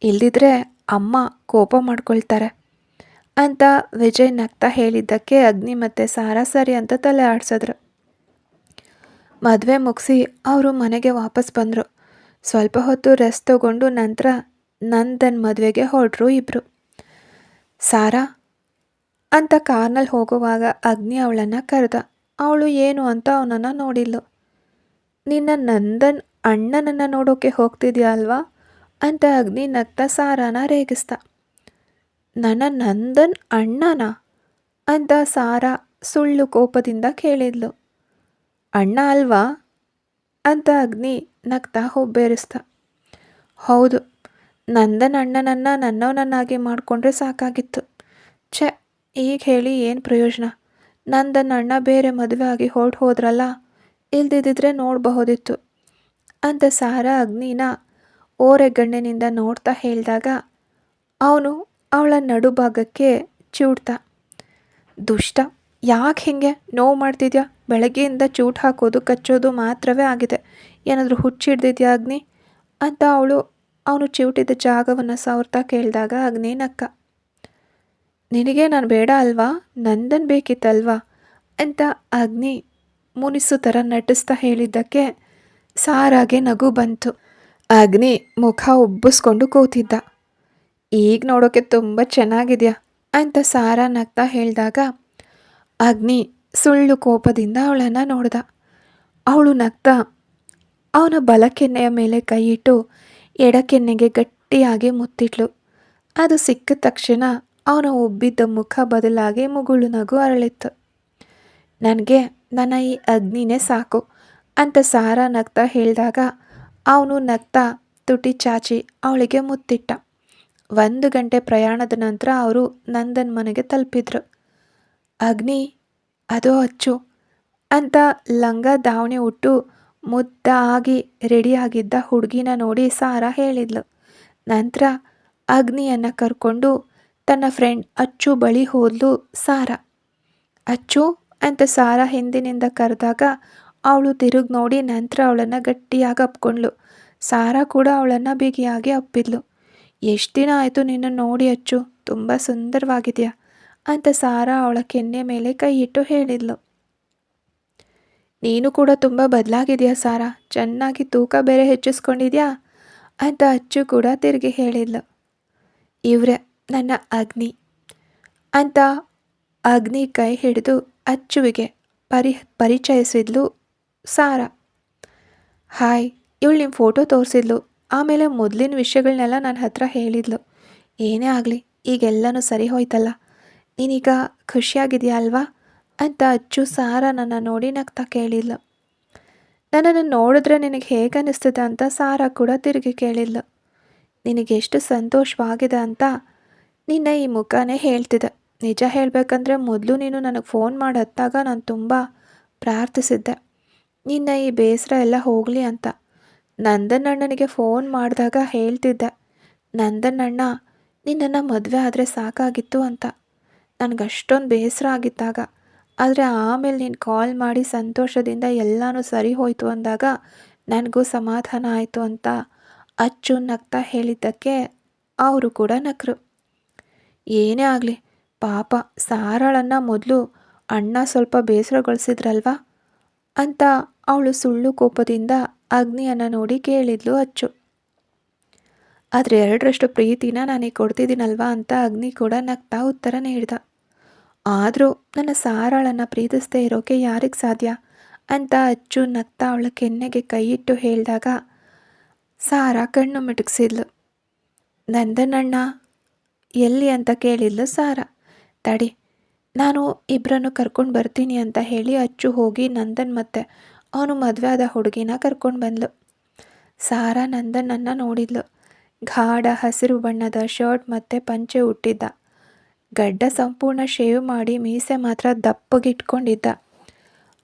ಇಲ್ದಿದ್ರೆ ಅಮ್ಮ ಕೋಪ ಮಾಡ್ಕೊಳ್ತಾರೆ ಅಂತ ವಿಜಯ್ ನಗ್ತಾ ಹೇಳಿದ್ದಕ್ಕೆ ಅಗ್ನಿ ಮತ್ತು ಸಾರಾ ಸರಿ ಅಂತ ತಲೆ ಆಡಿಸಿದ್ರು. ಮದುವೆ ಮುಗಿಸಿ ಅವರು ಮನೆಗೆ ವಾಪಸ್ ಬಂದರು. ಸ್ವಲ್ಪ ಹೊತ್ತು ರೆಸ್ಟ್ ತಗೊಂಡು ನಂತರ ನಂದನ್ ಮದುವೆಗೆ ಹೊರಟರು ಇಬ್ಬರು. ಸಾರಾ ಅಂತ ಕಾರ್ನಲ್ಲಿ ಹೋಗುವಾಗ ಅಗ್ನಿ ಅವಳನ್ನು ಕರೆದ. ಅವಳು ಏನು ಅಂತ ಅವನನ್ನು ನೋಡಿದ್ಲು. ನಿನ್ನ ನಂದನ್ ಅಣ್ಣನನ್ನು ನೋಡೋಕೆ ಹೋಗ್ತಿದ್ಯಾ ಅಲ್ವಾ ಅಂತ ಅಗ್ನಿ ನಗ್ತಾ ಸಾರಾನ ರೇಗಿಸ್ದ. ನನ್ನ ನಂದನ್ ಅಣ್ಣನ ಅಂತ ಸಾರಾ ಸುಳ್ಳು ಕೋಪದಿಂದ ಕೇಳಿದ್ಲು. ಅಣ್ಣ ಅಲ್ವಾ ಅಂತ ಅಗ್ನಿ ನಗ್ತಾ ಹುಬ್ಬೇರಿಸ್ದ. ಹೌದು, ನಂದನ್ ಅಣ್ಣನನ್ನು ನನ್ನವನನ್ನಾಗಿ ಮಾಡಿಕೊಂಡ್ರೆ ಸಾಕಾಗಿತ್ತು. ಈಗ ಹೇಳಿ ಏನು ಪ್ರಯೋಜನ? ನಂದನ್ ಅಣ್ಣ ಬೇರೆ ಮದುವೆ ಆಗಿ ಹೋದ್ರಲ್ಲ, ಇಲ್ದಿದ್ದರೆ ನೋಡಬಹುದಿತ್ತು ಅಂತ ಸಾರಾ ಅಗ್ನಿನ ಓರೆಗಣ್ಣಿನಿಂದ ನೋಡ್ತಾ ಹೇಳಿದಾಗ ಅವನು ಅವಳ ನಡುಭಾಗಕ್ಕೆ ಚಿವುಟ್ದ. ದುಷ್ಟ, ಯಾಕೆ ಹೀಗೆ ನೋವು ಮಾಡ್ತಿದ್ಯಾ? ಬೆಳಗ್ಗೆಯಿಂದ ಚೂಟ್ ಹಾಕೋದು ಕಚ್ಚೋದು ಮಾತ್ರವೇ ಆಗಿದೆ. ಏನಾದರೂ ಹುಚ್ಚಿಡ್ದಿದ್ಯಾ ಅಗ್ನಿ ಅಂತ ಅವನು ಚಿವುಟಿದ ಜಾಗವನ್ನು ಸವರ್ತಾ ಕೇಳಿದಾಗ ಅಗ್ನಿ ನಕ್ಕ. ನಿನಗೆ ನಾನು ಬೇಡ ಅಲ್ವಾ, ನಂದನ್ ಬೇಕಿತ್ತಲ್ವಾ ಅಂತ ಅಗ್ನಿ ಮುನಿಸು ಥರ ನಟಿಸ್ತಾ ಹೇಳಿದ್ದಕ್ಕೆ ಸಾರಾಗೆ ನಗು ಬಂತು. ಅಗ್ನಿ ಮುಖ ಉಬ್ಬಿಸ್ಕೊಂಡು ಕೂತಿದ್ದ. ಈಗ ನೋಡೋಕೆ ತುಂಬ ಚೆನ್ನಾಗಿದೆಯಾ ಅಂತ ಸಾರಾ ನಗ್ತಾ ಹೇಳಿದಾಗ ಅಗ್ನಿ ಸುಳ್ಳು ಕೋಪದಿಂದ ಅವಳನ್ನು ನೋಡ್ದ. ಅವಳು ನಗ್ತಾ ಅವನ ಬಲಕೆನ್ನೆಯ ಮೇಲೆ ಕೈ ಇಟ್ಟು ಎಡಕೆನ್ನೆಗೆ ಗಟ್ಟಿಯಾಗಿ ಮುತ್ತಿಟ್ಲು. ಅದು ಸಿಕ್ಕಿದ ತಕ್ಷಣ ಅವನ ಉಬ್ಬಿದ್ದ ಮುಖ ಬದಲಾಗಿ ಮುಗುಳು ನಗು ಅರಳಿತ್ತು. ನನಗೆ ನನ್ನ ಈ ಅಗ್ನಿನೇ ಸಾಕು ಅಂತ ಸಾರಾ ನಗ್ತಾ ಹೇಳಿದಾಗ ಅವನು ನಗ್ತಾ ತುಟಿ ಚಾಚಿ ಅವಳಿಗೆ ಮುತ್ತಿಟ್ಟ. 1 ಗಂಟೆ ಪ್ರಯಾಣದ ನಂತರ ಅವರು ನಂದನ್ ಮನೆಗೆ ತಲುಪಿದ್ರು. ಅಗ್ನಿ, ಅದೋ ಅಚ್ಚು ಅಂತ ಲಂಗ ದಾವಣಿ ಉಟ್ಟು ಮುದ್ದಾಗಿ ರೆಡಿಯಾಗಿದ್ದ ಹುಡುಗಿನ ನೋಡಿ ಸಾರಾ ಹೇಳಿದ್ಲು. ನಂತರ ಅಗ್ನಿಯನ್ನು ಕರ್ಕೊಂಡು ತನ್ನ ಫ್ರೆಂಡ್ ಅಚ್ಚು ಬಳಿ ಹೋದ್ಲು ಸಾರಾ. ಅಚ್ಚು ಅಂತ ಸಾರಾ ಹಿಂದಿನಿಂದ ಕರೆದಾಗ ಅವಳು ತಿರುಗಿ ನೋಡಿ ನಂತರ ಅವಳನ್ನು ಗಟ್ಟಿಯಾಗಿ ಅಪ್ಕೊಂಡ್ಳು. ಸಾರಾ ಕೂಡ ಅವಳನ್ನು ಬಿಗಿಯಾಗಿ ಅಪ್ಪಿದ್ಲು. ಎಷ್ಟು ದಿನ ಆಯಿತು ನಿನ್ನ ನೋಡಿ ಅಚ್ಚು, ತುಂಬ ಸುಂದರವಾಗಿದೆಯಾ ಅಂತ ಸಾರಾ ಅವಳ ಕೆನ್ನೆ ಮೇಲೆ ಕೈ ಇಟ್ಟು ಹೇಳಿದ್ಲು. ನೀನು ಕೂಡ ತುಂಬ ಬದಲಾಗಿದೆಯಾ ಸಾರಾ, ಚೆನ್ನಾಗಿ ತೂಕ ಬೇರೆ ಹೆಚ್ಚಿಸ್ಕೊಂಡಿದ್ಯಾ ಅಂತ ಅಚ್ಚು ಕೂಡ ತಿರುಗಿ ಹೇಳಿದ್ಲು. ಇವರೇ ನನ್ನ ಅಗ್ನಿ ಅಂತ ಅಗ್ನಿ ಕೈ ಹಿಡಿದು ಅಚ್ಚುವಿಗೆ ಪರಿಚಯಿಸಿದ್ಲು ಸಾರಾ. ಹಾಯ್, ಇವಳು ನಿಮ್ಮ ಫೋಟೋ ತೋರಿಸಿದ್ಲು, ಆಮೇಲೆ ಮೊದಲಿನ ವಿಷಯಗಳನ್ನೆಲ್ಲ ನನ್ನ ಹತ್ರ ಹೇಳಿದ್ಲು. ಏನೇ ಆಗಲಿ ಈಗೆಲ್ಲನೂ ಸರಿ ಹೋಯ್ತಲ್ಲ, ನೀನೀಗ ಖುಷಿಯಾಗಿದೆಯಾ ಅಲ್ವಾ ಅಂತ ಅಚ್ಚು ಸಾರಾ ನನ್ನ ನೋಡಿ ನಗ್ತಾ ಕೇಳಿದ್ಲು. ನನ್ನನ್ನು ನೋಡಿದ್ರೆ ನಿನಗೆ ಹೇಗೆ ಅನ್ನಿಸ್ತದೆ ಅಂತ ಸಾರಾ ಕೂಡ ತಿರುಗಿ ಕೇಳಿದ್ಲು. ನಿನಗೆಷ್ಟು ಸಂತೋಷವಾಗಿದೆ ಅಂತ ನಿನ್ನ ಈ ಮುಖನೇ ಹೇಳ್ತಿದೆ. ನಿಜ ಹೇಳಬೇಕಂದ್ರೆ ಮೊದಲು ನೀನು ನನಗೆ ಫೋನ್ ಮಾಡಿ ಹತ್ತಾಗ ನಾನು ತುಂಬ ಪ್ರಾರ್ಥಿಸಿದ್ದೆ, ನಿನ್ನ ಈ ಬೇಸರ ಎಲ್ಲ ಹೋಗಲಿ ಅಂತ. ನಂದನ್ ಅಣ್ಣನಿಗೆ ಫೋನ್ ಮಾಡಿದಾಗ ಹೇಳ್ತಿದ್ದೆ, ನಂದನ್ ಅಣ್ಣ ನಿನ್ನನ್ನು ಮದುವೆ ಆದರೆ ಸಾಕಾಗಿತ್ತು ಅಂತ. ನನಗಷ್ಟೊಂದು ಬೇಸರ ಆಗಿದ್ದಾಗ. ಆದರೆ ಆಮೇಲೆ ನೀನು ಕಾಲ್ ಮಾಡಿ ಸಂತೋಷದಿಂದ ಎಲ್ಲನೂ ಸರಿ ಹೋಯಿತು ಅಂದಾಗ ನನಗೂ ಸಮಾಧಾನ ಆಯಿತು ಅಂತ ಅಚ್ಚು ನಗ್ತಾ ಹೇಳಿದ್ದಕ್ಕೆ ಅವರು ಕೂಡ ನಕ್ಕರು. ಏನೇ ಆಗಲಿ ಪಾಪ ಸಾರಾಳನ್ನು ಮೊದಲು ಅಣ್ಣ ಸ್ವಲ್ಪ ಬೇಸರಗೊಳಿಸಿದ್ರಲ್ವಾ ಅಂತ ಅವಳು ಸುಳ್ಳು ಕೋಪದಿಂದ ಅಗ್ನಿಯನ್ನು ನೋಡಿ ಕೇಳಿದ್ಲು ಅಚ್ಚು. ಆದರೆ ಎರಡರಷ್ಟು ಪ್ರೀತಿನ ನನಗೆ ಕೊಡ್ತಿದ್ದೀನಲ್ವಾ ಅಂತ ಅಗ್ನಿ ಕೂಡ ನಗ್ತಾ ಉತ್ತರ ನೀಡ್ದ. ಆದರೂ ನನ್ನ ಸಾರಾಳನ್ನು ಪ್ರೀತಿಸದೇ ಇರೋಕೆ ಯಾರಿಗೆ ಸಾಧ್ಯ ಅಂತ ಅಚ್ಚು ನಗ್ತಾ ಅವಳ ಕೆನ್ನೆಗೆ ಕೈಯಿಟ್ಟು ಹೇಳಿದಾಗ ಸಾರಾ ಕಣ್ಣು ಮಿಟುಕಿಸಿದ್ಲು. ನಂದನಣ್ಣ ಎಲ್ಲಿ ಅಂತ ಕೇಳಿದ್ಲು ಸಾರಾ. ತಡಿ, ನಾನು ಇಬ್ಬರನ್ನು ಕರ್ಕೊಂಡು ಬರ್ತೀನಿ ಅಂತ ಹೇಳಿ ಅಚ್ಚು ಹೋಗಿ ನಂದನ್ ಮತ್ತೆ ಅವನು ಮದುವೆ ಆದ ಹುಡುಗಿನ ಕರ್ಕೊಂಡು ಬಂದ್ಲು. ಸಾರಾ ನಂದನನ್ನು ನೋಡಿದ್ಲು. ಗಾಢ ಹಸಿರು ಬಣ್ಣದ ಶರ್ಟ್ ಮತ್ತು ಪಂಚೆ ಉಟ್ಟಿದ್ದ, ಗಡ್ಡ ಸಂಪೂರ್ಣ ಶೇವ್ ಮಾಡಿ ಮೀಸೆ ಮಾತ್ರ ದಪ್ಪಗಿಟ್ಕೊಂಡಿದ್ದ.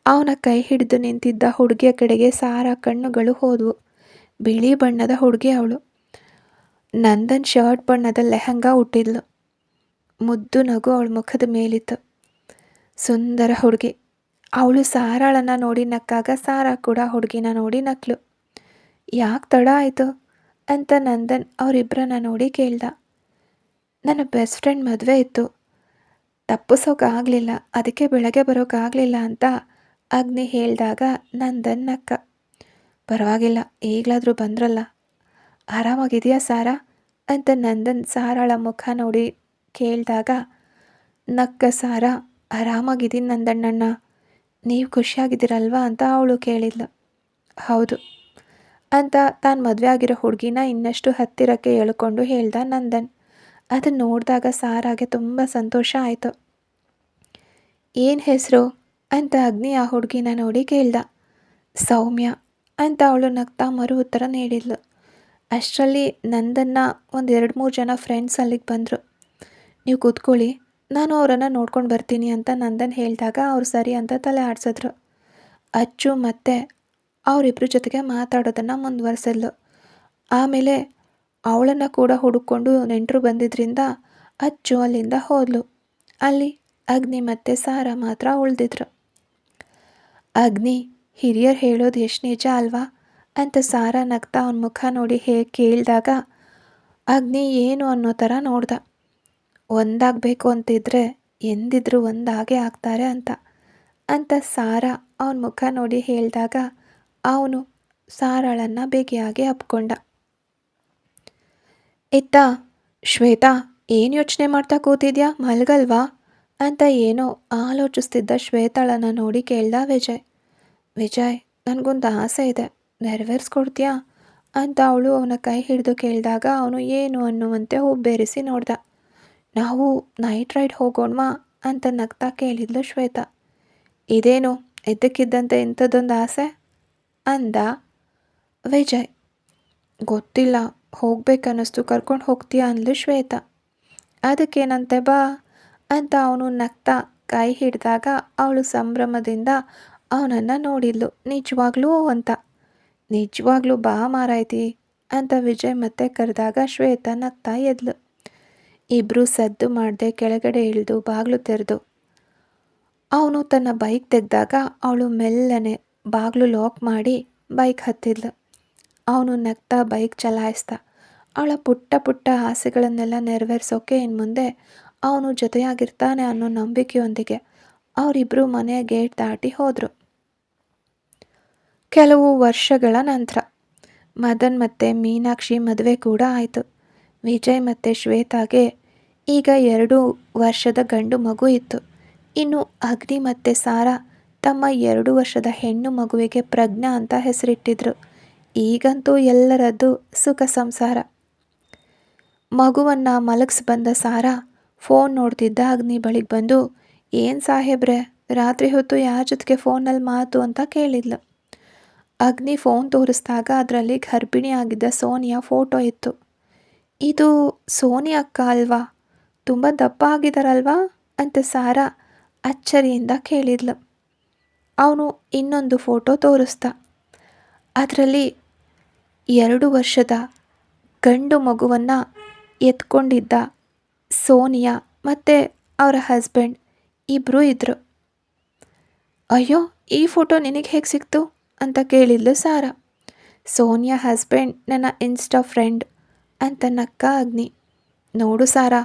ಅವನ ಕೈ ಹಿಡಿದು ನಿಂತಿದ್ದ ಹುಡುಗಿಯ ಕಡೆಗೆ ಸಾರಾ ಕಣ್ಣುಗಳು ಹೋದವು. ಬಿಳಿ ಬಣ್ಣದ ಹುಡುಗಿ ಅವಳು. ನಂದನ್ ಶರ್ಟ್ ಬಣ್ಣದ ಲೆಹಂಗಾ ಉಟ್ಟಿದ್ಲು. ಮುದ್ದು ನಗು ಅವಳ ಮುಖದ ಮೇಲಿತ್ತು. ಸುಂದರ ಹುಡುಗಿ. ಅವಳು ಸಾರಾಳನ್ನು ನೋಡಿ ನಕ್ಕಾಗ ಸಾರಾ ಕೂಡ ಹುಡುಗಿನ ನೋಡಿ ನಕ್ಲು. ಯಾಕೆ ತಡ ಆಯಿತು ಅಂತ ನಂದನ್ ಅವರಿಬ್ಬರನ್ನ ನೋಡಿ ಕೇಳ್ದ. ನನ್ನ ಬೆಸ್ಟ್ ಫ್ರೆಂಡ್ ಮದುವೆ ಇತ್ತು, ತಪ್ಪಿಸೋಕ್ಕಾಗಲಿಲ್ಲ, ಅದಕ್ಕೆ ಬೆಳಗ್ಗೆ ಬರೋಕ್ಕಾಗಲಿಲ್ಲ ಅಂತ ಅಗ್ನಿ ಹೇಳಿದಾಗ ನಂದನ್ ನಕ್ಕ. ಪರವಾಗಿಲ್ಲ, ಈಗಲಾದರೂ ಬಂದ್ರಲ್ಲ, ಆರಾಮಾಗಿದೆಯಾ ಸಾರಾ ಅಂತ ನಂದನ್ ಸಾರಾಳ ಮುಖ ನೋಡಿ ಕೇಳಿದಾಗ ನಕ್ಕ ಸಾರಾ. ಆರಾಮಾಗಿದ್ದೀನಿ ನಂದಣ್ಣಣ್ಣ, ನೀವು ಖುಷಿಯಾಗಿದ್ದೀರಲ್ವಾ ಅಂತ ಅವಳು ಕೇಳಿದ್ಲು. ಹೌದು ಅಂತ ತಾನು ಮದುವೆ ಆಗಿರೋ ಹುಡುಗಿನ ಇನ್ನಷ್ಟು ಹತ್ತಿರಕ್ಕೆ ಎಳ್ಕೊಂಡು ಹೇಳ್ದ ನಂದನ್. ಅದನ್ನು ನೋಡಿದಾಗ ಸಾರಾಗೆ ತುಂಬ ಸಂತೋಷ ಆಯಿತು. ಏನು ಹೆಸರು ಅಂತ ಅಗ್ನಿ ಆ ಹುಡುಗಿನ ನೋಡಿ ಕೇಳ್ದ. ಸೌಮ್ಯ ಅಂತ ಅವಳು ನಗ್ತಾ ಮರು ಉತ್ತರ ನೀಡಿದ್ಲು. ಅಷ್ಟರಲ್ಲಿ ನಂದನ್ನ ಒಂದು 2-3 ಜನ ಫ್ರೆಂಡ್ಸ್ ಅಲ್ಲಿಗೆ ಬಂದರು. ನೀವು ಕೂತ್ಕೊಳ್ಳಿ, ನಾನು ಅವರನ್ನು ನೋಡ್ಕೊಂಡು ಬರ್ತೀನಿ ಅಂತ ನಂದನ್ ಹೇಳಿದಾಗ ಅವ್ರು ಸರಿ ಅಂತ ತಲೆ ಆಡಿಸಿದ್ರು. ಅಚ್ಚು ಮತ್ತೆ ಅವರಿಬ್ಬರ ಜೊತೆಗೆ ಮಾತಾಡೋದನ್ನು ಮುಂದುವರೆಸಿದ್ಲು. ಆಮೇಲೆ ಅವಳನ್ನು ಕೂಡ ಹುಡುಕೊಂಡು ನೆಂಟರು ಬಂದಿದ್ದರಿಂದ ಅಚ್ಚು ಅಲ್ಲಿಂದ ಹೋದ್ಲು. ಅಲ್ಲಿ ಅಗ್ನಿ ಮತ್ತು ಸಾರಾ ಮಾತ್ರ ಉಳಿದಿದ್ರು. ಅಗ್ನಿ, ಹಿರಿಯರು ಹೇಳೋದು ಎಷ್ಟು ನಿಜ ಅಲ್ವಾ ಅಂತ ಸಾರಾ ನಗ್ತಾ ಅವನ ಮುಖ ನೋಡಿ ಹೇಗೆ ಕೇಳಿದಾಗ ಅಗ್ನಿ ಏನು ಅನ್ನೋ ಥರ ನೋಡ್ದ. ಒಂದಾಗಬೇಕು ಅಂತಿದ್ರೆ ಎಂದಿದ್ರೂ ಒಂದಾಗೇ ಆಗ್ತಾರೆ ಅಂತ ಸಾರಾ ಅವನ ಮುಖ ನೋಡಿ ಹೇಳಿದಾಗ ಅವನು ಸಾರಾಳನ್ನು ಬೇಗೆಯಾಗಿ ಅಪ್ಕೊಂಡ. ಇತ್ತ ಶ್ವೇತಾ, ಏನು ಯೋಚನೆ ಮಾಡ್ತಾ ಕೂತಿದ್ಯಾ, ಮಲಗಲ್ವಾ ಅಂತ ಏನೋ ಆಲೋಚಿಸ್ತಿದ್ದ ಶ್ವೇತಾಳನ್ನು ನೋಡಿ ಕೇಳ್ದ ವಿಜಯ್. ವಿಜಯ್, ನನಗೊಂದು ಆಸೆ ಇದೆ, ನೆರವೇರಿಸ್ಕೊಡ್ತೀಯಾ ಅಂತ ಅವಳು ಅವನ ಕೈ ಹಿಡಿದು ಕೇಳಿದಾಗ ಅವನು ಏನು ಅನ್ನುವಂತೆ ಹುಬ್ಬೇರಿಸಿ ನೋಡ್ದ. ನಾವು ನೈಟ್ ರೈಡ್ ಹೋಗೋಣವಾ ಅಂತ ನಗ್ತಾ ಕೇಳಿದ್ಲು ಶ್ವೇತಾ. ಇದೇನು ಇದ್ದಕ್ಕಿದ್ದಂತೆ ಇಂಥದ್ದೊಂದು ಆಸೆ ಅಂದ ವಿಜಯ್. ಗೊತ್ತಿಲ್ಲ, ಹೋಗ್ಬೇಕನ್ನಿಸ್ತು, ಕರ್ಕೊಂಡು ಹೋಗ್ತೀಯಾ ಅಂದ್ಲು ಶ್ವೇತಾ. ಅದಕ್ಕೇನಂತೆ ಬಾ ಅಂತ ಅವನು ನಗ್ತಾ ಕೈ ಹಿಡಿದಾಗ ಅವಳು ಸಂಭ್ರಮದಿಂದ ಅವನನ್ನು ನೋಡಿದ್ಲು. ನಿಜವಾಗ್ಲೂ ಅಂತ. ನಿಜವಾಗ್ಲೂ ಬಾ ಮಾರಾಯ್ತಿ ಅಂತ ವಿಜಯ್ ಮತ್ತೆ ಕರೆದಾಗ ಶ್ವೇತಾ ನಗ್ತಾ ಎದ್ಲು. ಇಬ್ಬರು ಸದ್ದು ಮಾಡದೆ ಕೆಳಗಡೆ ಇಳಿದು ಬಾಗಿಲು ತೆರೆದು ಅವನು ತನ್ನ ಬೈಕ್ ತೆಗೆದಾಗ ಅವಳು ಮೆಲ್ಲನೆ ಬಾಗಿಲು ಲಾಕ್ ಮಾಡಿ ಬೈಕ್ ಹತ್ತಿದ್ಲು. ಅವನು ನಗ್ತಾ ಬೈಕ್ ಚಲಾಯಿಸ್ದ. ಅವಳ ಪುಟ್ಟ ಪುಟ್ಟ ಆಸೆಗಳನ್ನೆಲ್ಲ ನೆರವೇರಿಸೋಕೆ ಇನ್ನು ಮುಂದೆ ಅವನು ಜೊತೆಯಾಗಿರ್ತಾನೆ ಅನ್ನೋ ನಂಬಿಕೆಯೊಂದಿಗೆ ಅವರಿಬ್ಬರು ಮನೆಯ ಗೇಟ್ ದಾಟಿ ಹೋದರು. ಕೆಲವು ವರ್ಷಗಳ ನಂತರ ಮದನ್ ಮತ್ತು ಮೀನಾಕ್ಷಿ ಮದುವೆ ಕೂಡ ಆಯಿತು. ವಿಜಯ್ ಮತ್ತು ಶ್ವೇತಾಗೆ ಈಗ 2 ವರ್ಷದ ಗಂಡು ಮಗು ಇತ್ತು. ಇನ್ನು ಅಗ್ನಿ ಮತ್ತು ಸಾರಾ ತಮ್ಮ 2 ವರ್ಷದ ಹೆಣ್ಣು ಮಗುವಿಗೆ ಪ್ರಜ್ಞಾ ಅಂತ ಹೆಸರಿಟ್ಟಿದ್ರು. ಈಗಂತೂ ಎಲ್ಲರದ್ದು ಸುಖ ಸಂಸಾರ. ಮಗುವನ್ನು ಮಲಗಿಸಿ ಬಂದ ಸಾರಾ ಫೋನ್ ನೋಡ್ತಿದ್ದ ಅಗ್ನಿ ಬಳಿಗೆ ಬಂದು, ಏನು ಸಾಹೇಬ್ರೆ, ರಾತ್ರಿ ಹೊತ್ತು ಯಾರ ಜೊತೆಗೆ ಫೋನಲ್ಲಿ ಮಾತು ಅಂತ ಕೇಳಿದ್ಲು. ಅಗ್ನಿ ಫೋನ್ ತೋರಿಸಿದಾಗ ಅದರಲ್ಲಿ ಗರ್ಭಿಣಿ ಆಗಿದ್ದ ಸೋನಿಯಾ ಫೋಟೋ ಇತ್ತು. ಇದು ಸೋನಿ ಅಕ್ಕ ಅಲ್ವಾ, ತುಂಬ ದಪ್ಪ ಆಗಿದಾರಲ್ವಾ ಅಂತ ಸಾರಾ ಅಚ್ಚರಿಯಿಂದ ಕೇಳಿದ್ಲು. ಅವನು ಇನ್ನೊಂದು ಫೋಟೋ ತೋರಿಸ್ದ. ಅದರಲ್ಲಿ 2 ವರ್ಷದ ಗಂಡು ಮಗುವನ್ನು ಎತ್ಕೊಂಡಿದ್ದ ಸೋನಿಯಾ ಮತ್ತು ಅವರ ಹಸ್ಬೆಂಡ್ ಇಬ್ಬರೂ ಇದ್ದರು. ಅಯ್ಯೋ, ಈ ಫೋಟೋ ನಿನಗೆ ಹೇಗೆ ಸಿಕ್ತು ಅಂತ ಕೇಳಿದ್ಲು ಸಾರಾ. ಸೋನಿಯಾ ಹಸ್ಬೆಂಡ್ ನನ್ನ ಇನ್ಸ್ಟಾ ಫ್ರೆಂಡ್ ಅಂತ ನಕ್ಕ ಅಗ್ನಿ. ನೋಡು ಸಾರಾ,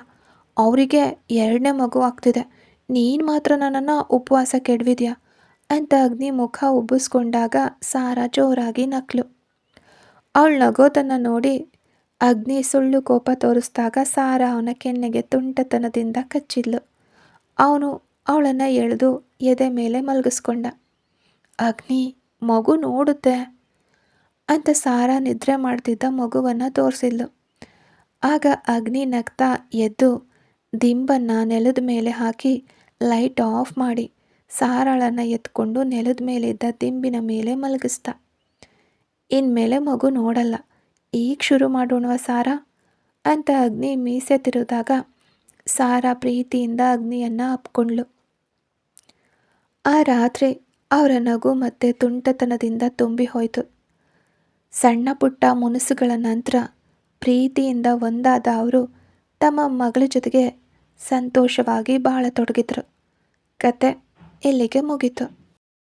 ಅವರಿಗೆ 2ನೇ ಮಗು ಆಗ್ತಿದೆ, ನೀನು ಮಾತ್ರ ನನ್ನನ್ನು ಉಪವಾಸ ಕೆಡವಿದ್ಯಾ ಅಂತ ಅಗ್ನಿ ಮುಖ ಉಬ್ಬಿಸ್ಕೊಂಡಾಗ ಸಾರಾ ಜೋರಾಗಿ ನಕ್ಲು. ಅವಳು ನಗೋದನ್ನು ನೋಡಿ ಅಗ್ನಿ ಸುಳ್ಳು ಕೋಪ ತೋರಿಸಿದಾಗ ಸಾರಾ ಅವನ ಕೆನ್ನೆಗೆ ತುಂಟತನದಿಂದ ಕಚ್ಚಿದ್ಲು. ಅವನು ಅವಳನ್ನು ಎಳೆದು ಎದೆ ಮೇಲೆ ಮಲಗಿಸ್ಕೊಂಡ. ಅಗ್ನಿ, ಮಗು ನೋಡುತ್ತೆ ಅಂತ ಸಾರಾ ನಿದ್ರೆ ಮಾಡ್ತಿದ್ದ ಮಗುವನ್ನು ತೋರಿಸಿದ್ಲು. ಆಗ ಅಗ್ನಿ ನಗ್ತಾ ಎದ್ದು ದಿಂಬನ್ನು ನೆಲದ ಮೇಲೆ ಹಾಕಿ ಲೈಟ್ ಆಫ್ ಮಾಡಿ ಸಾರಾಳನ್ನು ಎತ್ಕೊಂಡು ನೆಲದ ಮೇಲಿದ್ದ ದಿಂಬಿನ ಮೇಲೆ ಮಲಗಿಸ್ದ. ಇನ್ಮೇಲೆ ಮಗು ನೋಡಲ್ಲ, ಈಗ ಶುರು ಮಾಡೋಣವ ಸಾರಾ ಅಂತ ಅಗ್ನಿ ಮೀಸೆ ತಿರುಗಿದಾಗ ಸಾರಾ ಪ್ರೀತಿಯಿಂದ ಅಗ್ನಿಯನ್ನು ಅಪ್ಕೊಂಡ್ಳು. ಆ ರಾತ್ರಿ ಅವರ ನಗು ಮತ್ತೆ ತುಂಟತನದಿಂದ ತುಂಬಿ ಹೋಯಿತು. ಸಣ್ಣ ಪುಟ್ಟ ಮುನಿಸುಗಳ ನಂತರ ಪ್ರೀತಿಯಿಂದ ಒಂದಾದ ಅವರು ತಮ್ಮ ಮಗಳ ಜೊತೆಗೆ ಸಂತೋಷವಾಗಿ ಬಾಳತೊಡಗಿದ್ರು. ಕತೆ ಇಲ್ಲಿಗೆ ಮುಗೀತು.